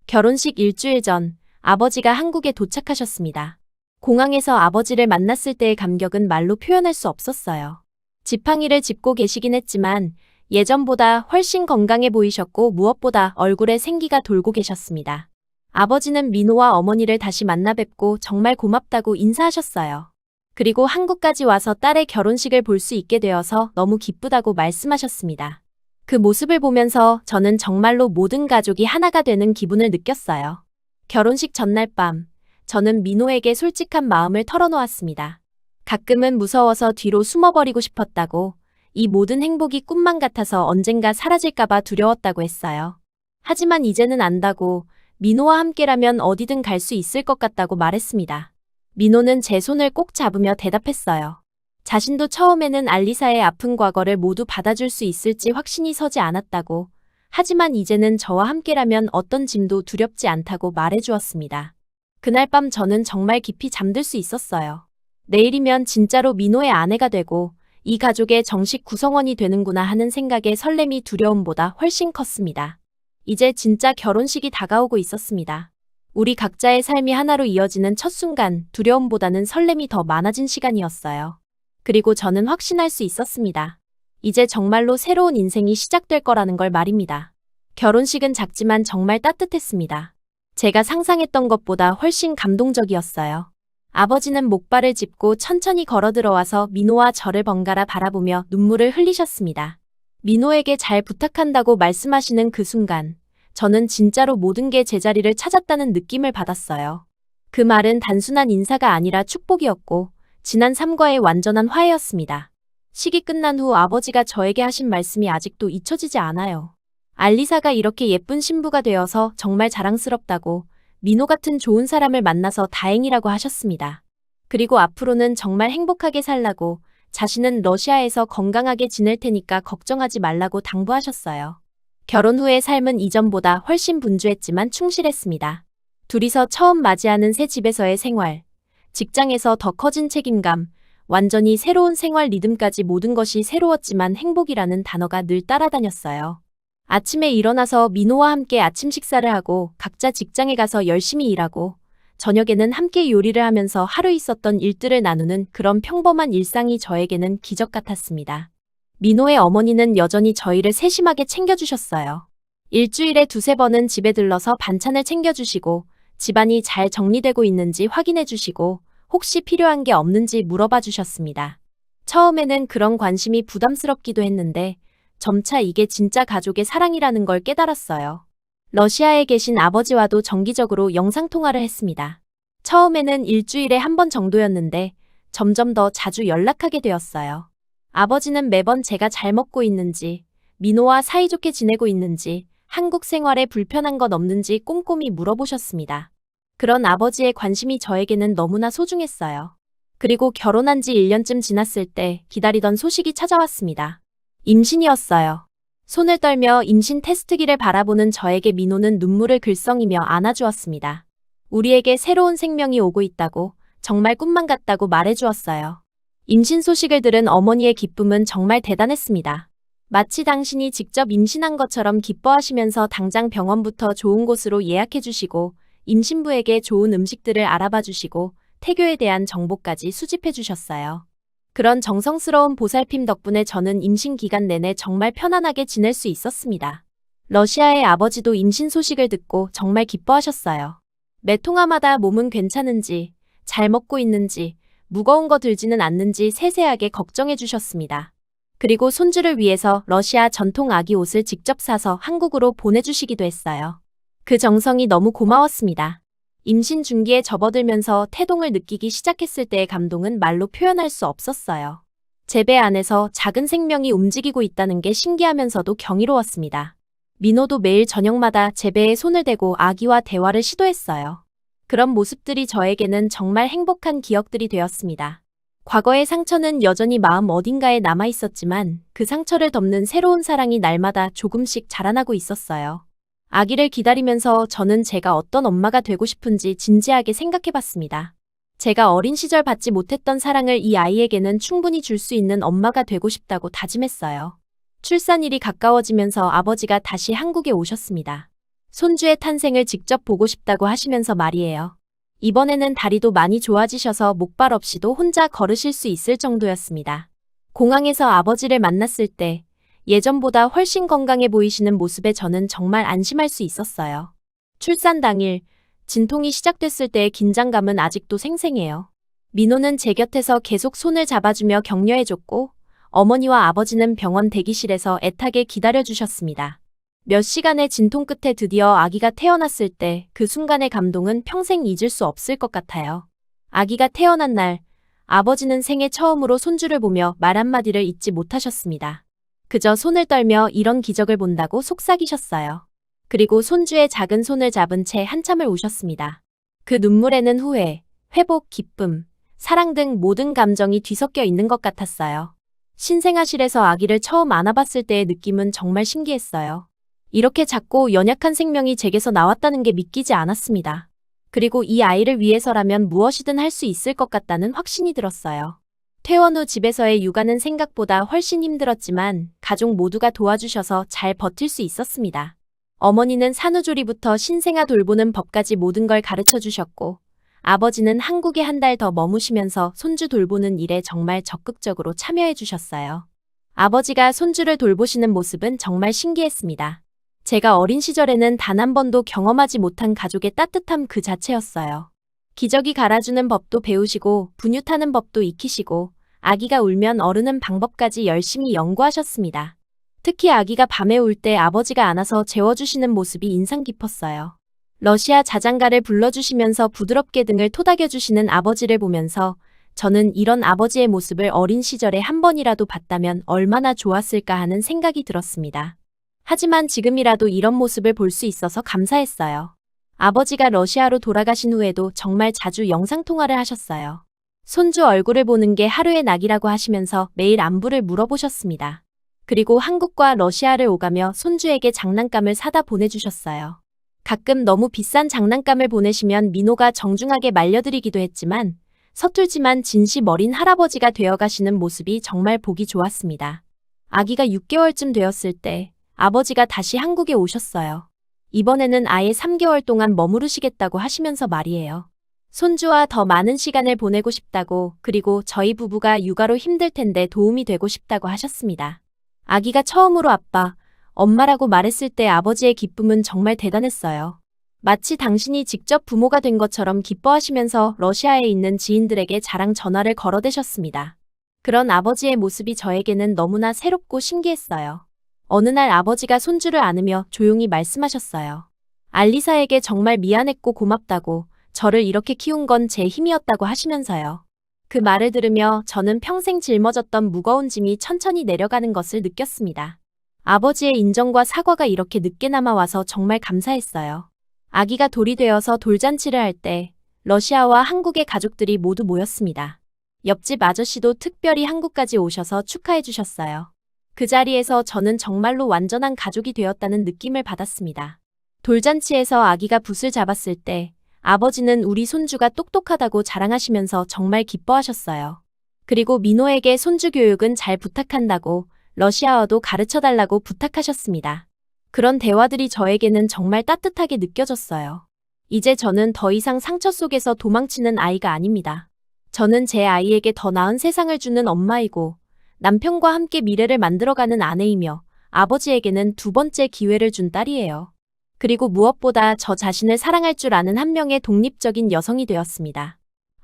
결혼식 일주일 전 아버지가 한국에 도착하셨습니다. 공항에서 아버지를 만났을 때의 감격은 말로 표현할 수 없었어요. 지팡이를 짚고 계시긴 했지만 예전보다 훨씬 건강해 보이셨고 무엇보다 얼굴에 생기가 돌고 계셨습니다. 아버지는 민호와 어머니를 다시 만나 뵙고 정말 고맙다고 인사하셨어요. 그리고 한국까지 와서 딸의 결혼식을 볼 수 있게 되어서 너무 기쁘다고 말씀하셨습니다. 그 모습을 보면서 저는 정말로 모든 가족이 하나가 되는 기분을 느꼈어요. 결혼식 전날 밤, 저는 민호에게 솔직한 마음을 털어놓았습니다. 가끔은 무서워서 뒤로 숨어버리고 싶었다고, 이 모든 행복이 꿈만 같아서 언젠가 사라질까봐 두려웠다고 했어요. 하지만 이제는 안다고, 민호와 함께라면 어디든 갈 수 있을 것 같다고 말했습니다. 민호는 제 손을 꼭 잡으며 대답했어요. 자신도 처음에는 알리사의 아픈 과거를 모두 받아줄 수 있을지 확신이 서지 않았다고, 하지만 이제는 저와 함께라면 어떤 짐도 두렵지 않다고 말해주었습니다. 그날 밤 저는 정말 깊이 잠들 수 있었어요. 내일이면 진짜로 민호의 아내가 되고 이 가족의 정식 구성원이 되는구나 하는 생각에 설렘이 두려움보다 훨씬 컸습니다. 이제 진짜 결혼식이 다가오고 있었습니다. 우리 각자의 삶이 하나로 이어지는 첫 순간, 두려움보다는 설렘이 더 많아진 시간이었어요. 그리고 저는 확신할 수 있었습니다. 이제 정말로 새로운 인생이 시작될 거라는 걸 말입니다. 결혼식은 작지만 정말 따뜻했습니다. 제가 상상했던 것보다 훨씬 감동적이었어요. 아버지는 목발을 짚고 천천히 걸어 들어와서 민호와 저를 번갈아 바라보며 눈물을 흘리셨습니다. 민호에게 잘 부탁한다고 말씀하시는 그 순간, 저는 진짜로 모든 게 제자리를 찾았다는 느낌을 받았어요. 그 말은 단순한 인사가 아니라 축복이었고, 지난 삶과의 완전한 화해였습니다. 식이 끝난 후 아버지가 저에게 하신 말씀이 아직도 잊혀지지 않아요. 알리사가 이렇게 예쁜 신부가 되어서 정말 자랑스럽다고, 민호 같은 좋은 사람을 만나서 다행이라고 하셨습니다. 그리고 앞으로는 정말 행복하게 살라고, 자신은 러시아에서 건강하게 지낼 테니까 걱정하지 말라고 당부하셨어요. 결혼 후의 삶은 이전보다 훨씬 분주했지만 충실했습니다. 둘이서 처음 맞이하는 새 집에서의 생활, 직장에서 더 커진 책임감, 완전히 새로운 생활 리듬까지 모든 것이 새로웠지만 행복이라는 단어가 늘 따라다녔어요. 아침에 일어나서 민호와 함께 아침 식사를 하고 각자 직장에 가서 열심히 일하고 저녁에는 함께 요리를 하면서 하루 있었던 일들을 나누는 그런 평범한 일상이 저에게는 기적 같았습니다. 민호의 어머니는 여전히 저희를 세심하게 챙겨주셨어요. 일주일에 두세 번은 집에 들러서 반찬을 챙겨주시고 집안이 잘 정리되고 있는지 확인해주시고 혹시 필요한 게 없는지 물어봐 주셨습니다. 처음에는 그런 관심이 부담스럽기도 했는데 점차 이게 진짜 가족의 사랑이라는 걸 깨달았어요. 러시아에 계신 아버지와도 정기적으로 영상통화를 했습니다. 처음에는 일주일에 한 번 정도였는데 점점 더 자주 연락하게 되었어요. 아버지는 매번 제가 잘 먹고 있는지, 민호와 사이좋게 지내고 있는지, 한국 생활에 불편한 건 없는지 꼼꼼히 물어보셨습니다. 그런 아버지의 관심이 저에게는 너무나 소중했어요. 그리고 결혼한 지 1년쯤 지났을 때 기다리던 소식이 찾아왔습니다. 임신이었어요. 손을 떨며 임신 테스트기를 바라보는 저에게 민호는 눈물을 글썽이며 안아주었습니다. 우리에게 새로운 생명이 오고 있다고, 정말 꿈만 같다고 말해주었어요. 임신 소식을 들은 어머니의 기쁨은 정말 대단했습니다. 마치 당신이 직접 임신한 것처럼 기뻐하시면서 당장 병원부터 좋은 곳으로 예약해주시고 임신부에게 좋은 음식들을 알아봐주시고 태교에 대한 정보까지 수집해주셨어요. 그런 정성스러운 보살핌 덕분에 저는 임신 기간 내내 정말 편안하게 지낼 수 있었습니다. 러시아의 아버지도 임신 소식을 듣고 정말 기뻐하셨어요. 매 통화마다 몸은 괜찮은지, 잘 먹고 있는지, 무거운 거 들지는 않는지 세세하게 걱정해 주셨습니다. 그리고 손주를 위해서 러시아 전통 아기 옷을 직접 사서 한국으로 보내주시기도 했어요. 그 정성이 너무 고마웠습니다. 임신 중기에 접어들면서 태동을 느끼기 시작했을 때의 감동은 말로 표현할 수 없었어요. 제 배 안에서 작은 생명이 움직이고 있다는 게 신기하면서도 경이로웠습니다. 민호도 매일 저녁마다 제 배에 손을 대고 아기와 대화를 시도했어요. 그런 모습들이 저에게는 정말 행복한 기억들이 되었습니다. 과거의 상처는 여전히 마음 어딘가에 남아 있었지만 그 상처를 덮는 새로운 사랑이 날마다 조금씩 자라나고 있었어요. 아기를 기다리면서 저는 제가 어떤 엄마가 되고 싶은지 진지하게 생각해 봤습니다. 제가 어린 시절 받지 못했던 사랑을 이 아이에게는 충분히 줄 수 있는 엄마가 되고 싶다고 다짐했어요. 출산일이 가까워지면서 아버지가 다시 한국에 오셨습니다. 손주의 탄생을 직접 보고 싶다고 하시면서 말이에요. 이번에는 다리도 많이 좋아지셔서 목발 없이도 혼자 걸으실 수 있을 정도였습니다. 공항에서 아버지를 만났을 때 예전보다 훨씬 건강해 보이시는 모습에 저는 정말 안심할 수 있었어요. 출산 당일, 진통이 시작됐을 때의 긴장감은 아직도 생생해요. 민호는 제 곁에서 계속 손을 잡아주며 격려해줬고 어머니와 아버지는 병원 대기실에서 애타게 기다려주셨습니다. 몇 시간의 진통 끝에 드디어 아기가 태어났을 때 그 순간의 감동은 평생 잊을 수 없을 것 같아요. 아기가 태어난 날, 아버지는 생애 처음으로 손주를 보며 말 한마디를 잊지 못하셨습니다. 그저 손을 떨며 이런 기적을 본다고 속삭이셨어요. 그리고 손주의 작은 손을 잡은 채 한참을 우셨습니다. 그 눈물에는 후회, 회복, 기쁨, 사랑 등 모든 감정이 뒤섞여 있는 것 같았어요. 신생아실에서 아기를 처음 안아봤을 때의 느낌은 정말 신기했어요. 이렇게 작고 연약한 생명이 제게서 나왔다는 게 믿기지 않았습니다. 그리고 이 아이를 위해서라면 무엇이든 할 수 있을 것 같다는 확신이 들었어요. 퇴원 후 집에서의 육아는 생각보다 훨씬 힘들었지만 가족 모두가 도와주셔서 잘 버틸 수 있었습니다. 어머니는 산후조리부터 신생아 돌보는 법까지 모든 걸 가르쳐 주셨고 아버지는 한국에 한 달 더 머무시면서 손주 돌보는 일에 정말 적극적으로 참여해 주셨어요. 아버지가 손주를 돌보시는 모습은 정말 신기했습니다. 제가 어린 시절에는 단 한 번도 경험하지 못한 가족의 따뜻함 그 자체였어요. 기저귀 갈아주는 법도 배우시고 분유 타는 법도 익히시고 아기가 울면 어르는 방법까지 열심히 연구하셨습니다. 특히 아기가 밤에 울 때 아버지가 안아서 재워주시는 모습이 인상 깊었어요. 러시아 자장가를 불러주시면서 부드럽게 등을 토닥여주시는 아버지를 보면서 저는 이런 아버지의 모습을 어린 시절에 한 번이라도 봤다면 얼마나 좋았을까 하는 생각이 들었습니다. 하지만 지금이라도 이런 모습을 볼 수 있어서 감사했어요. 아버지가 러시아로 돌아가신 후에도 정말 자주 영상통화를 하셨어요. 손주 얼굴을 보는 게 하루의 낙이라고 하시면서 매일 안부를 물어보셨습니다. 그리고 한국과 러시아를 오가며 손주에게 장난감을 사다 보내주셨어요. 가끔 너무 비싼 장난감을 보내시면 민호가 정중하게 말려드리기도 했지만 서툴지만 진심 어린 할아버지가 되어가시는 모습이 정말 보기 좋았습니다. 아기가 6개월쯤 되었을 때 아버지가 다시 한국에 오셨어요. 이번에는 아예 3개월 동안 머무르시겠다고 하시면서 말이에요. 손주와 더 많은 시간을 보내고 싶다고 그리고 저희 부부가 육아로 힘들 텐데 도움이 되고 싶다고 하셨습니다. 아기가 처음으로 아빠, 엄마라고 말했을 때 아버지의 기쁨은 정말 대단했어요. 마치 당신이 직접 부모가 된 것처럼 기뻐하시면서 러시아에 있는 지인들에게 자랑 전화를 걸어대셨습니다. 그런 아버지의 모습이 저에게는 너무나 새롭고 신기했어요. 어느 날 아버지가 손주를 안으며 조용히 말씀하셨어요. 알리사에게 정말 미안했고 고맙다고 저를 이렇게 키운 건 제 힘이었다고 하시면서요. 그 말을 들으며 저는 평생 짊어졌던 무거운 짐이 천천히 내려가는 것을 느꼈습니다. 아버지의 인정과 사과가 이렇게 늦게나마 와서 정말 감사했어요. 아기가 돌이 되어서 돌잔치를 할 때 러시아와 한국의 가족들이 모두 모였습니다. 옆집 아저씨도 특별히 한국까지 오셔서 축하해 주셨어요. 그 자리에서 저는 정말로 완전한 가족이 되었다는 느낌을 받았습니다. 돌잔치에서 아기가 붓을 잡았을 때 아버지는 우리 손주가 똑똑하다고 자랑하시면서 정말 기뻐하셨어요. 그리고 민호에게 손주 교육은 잘 부탁한다고 러시아어도 가르쳐달라고 부탁하셨습니다. 그런 대화들이 저에게는 정말 따뜻하게 느껴졌어요. 이제 저는 더 이상 상처 속에서 도망치는 아이가 아닙니다. 저는 제 아이에게 더 나은 세상을 주는 엄마이고 남편과 함께 미래를 만들어가는 아내이며 아버지에게는 두 번째 기회를 준 딸이에요. 그리고 무엇보다 저 자신을 사랑할 줄 아는 한 명의 독립적인 여성이 되었습니다.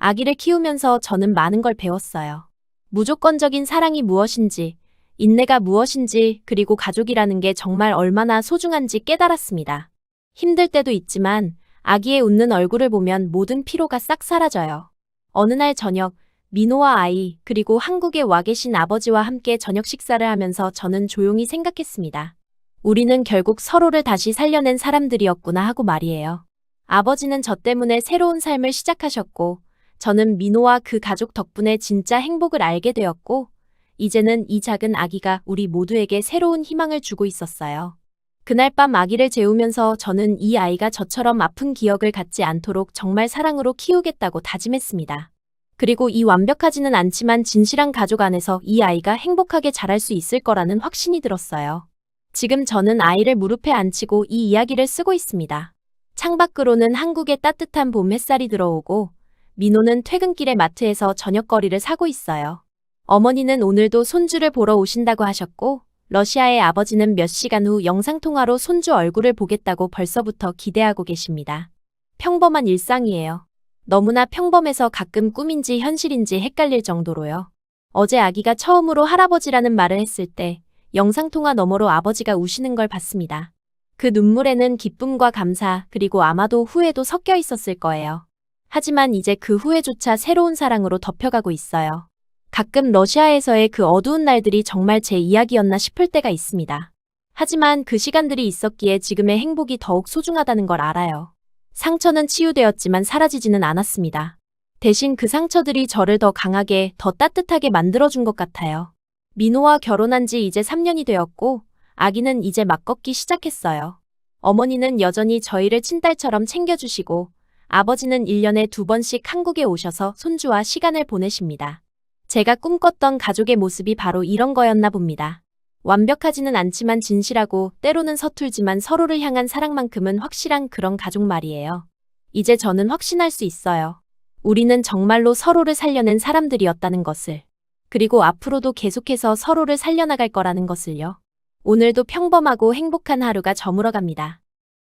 아기를 키우면서 저는 많은 걸 배웠어요. 무조건적인 사랑이 무엇인지, 인내가 무엇인지, 그리고 가족이라는 게 정말 얼마나 소중한지 깨달았습니다. 힘들 때도 있지만 아기의 웃는 얼굴을 보면 모든 피로가 싹 사라져요. 어느 날 저녁, 민호와 아이, 그리고 한국에 와 계신 아버지와 함께 저녁 식사를 하면서 저는 조용히 생각했습니다. 우리는 결국 서로를 다시 살려낸 사람들이었구나 하고 말이에요. 아버지는 저 때문에 새로운 삶을 시작하셨고, 저는 민호와 그 가족 덕분에 진짜 행복을 알게 되었고, 이제는 이 작은 아기가 우리 모두에게 새로운 희망을 주고 있었어요. 그날 밤 아기를 재우면서 저는 이 아이가 저처럼 아픈 기억을 갖지 않도록 정말 사랑으로 키우겠다고 다짐했습니다. 그리고 이 완벽하지는 않지만 진실한 가족 안에서 이 아이가 행복하게 자랄 수 있을 거라는 확신이 들었어요. 지금 저는 아이를 무릎에 앉히고 이 이야기를 쓰고 있습니다. 창밖으로는 한국의 따뜻한 봄 햇살이 들어오고 민호는 퇴근길에 마트에서 저녁거리를 사고 있어요. 어머니는 오늘도 손주를 보러 오신다고 하셨고 러시아의 아버지는 몇 시간 후 영상통화로 손주 얼굴을 보겠다고 벌써부터 기대하고 계십니다. 평범한 일상이에요. 너무나 평범해서 가끔 꿈인지 현실인지 헷갈릴 정도로요. 어제 아기가 처음으로 할아버지라는 말을 했을 때 영상통화 너머로 아버지가 우시는 걸 봤습니다. 그 눈물에는 기쁨과 감사 그리고 아마도 후회도 섞여 있었을 거예요. 하지만 이제 그 후회조차 새로운 사랑으로 덮여가고 있어요. 가끔 러시아에서의 그 어두운 날들이 정말 제 이야기였나 싶을 때가 있습니다. 하지만 그 시간들이 있었기에 지금의 행복이 더욱 소중하다는 걸 알아요. 상처는 치유되었지만 사라지지는 않았습니다. 대신 그 상처들이 저를 더 강하게, 더 따뜻하게 만들어준 것 같아요. 민호와 결혼한 지 이제 3년이 되었고 아기는 이제 막 걷기 시작했어요. 어머니는 여전히 저희를 친딸처럼 챙겨주시고 아버지는 1년에 2번씩 한국에 오셔서 손주와 시간을 보내십니다. 제가 꿈꿨던 가족의 모습이 바로 이런 거였나 봅니다. 완벽하지는 않지만 진실하고 때로는 서툴지만 서로를 향한 사랑만큼은 확실한 그런 가족 말이에요. 이제 저는 확신할 수 있어요. 우리는 정말로 서로를 살려낸 사람들이었다는 것을. 그리고 앞으로도 계속해서 서로를 살려나갈 거라는 것을요. 오늘도 평범하고 행복한 하루가 저물어갑니다.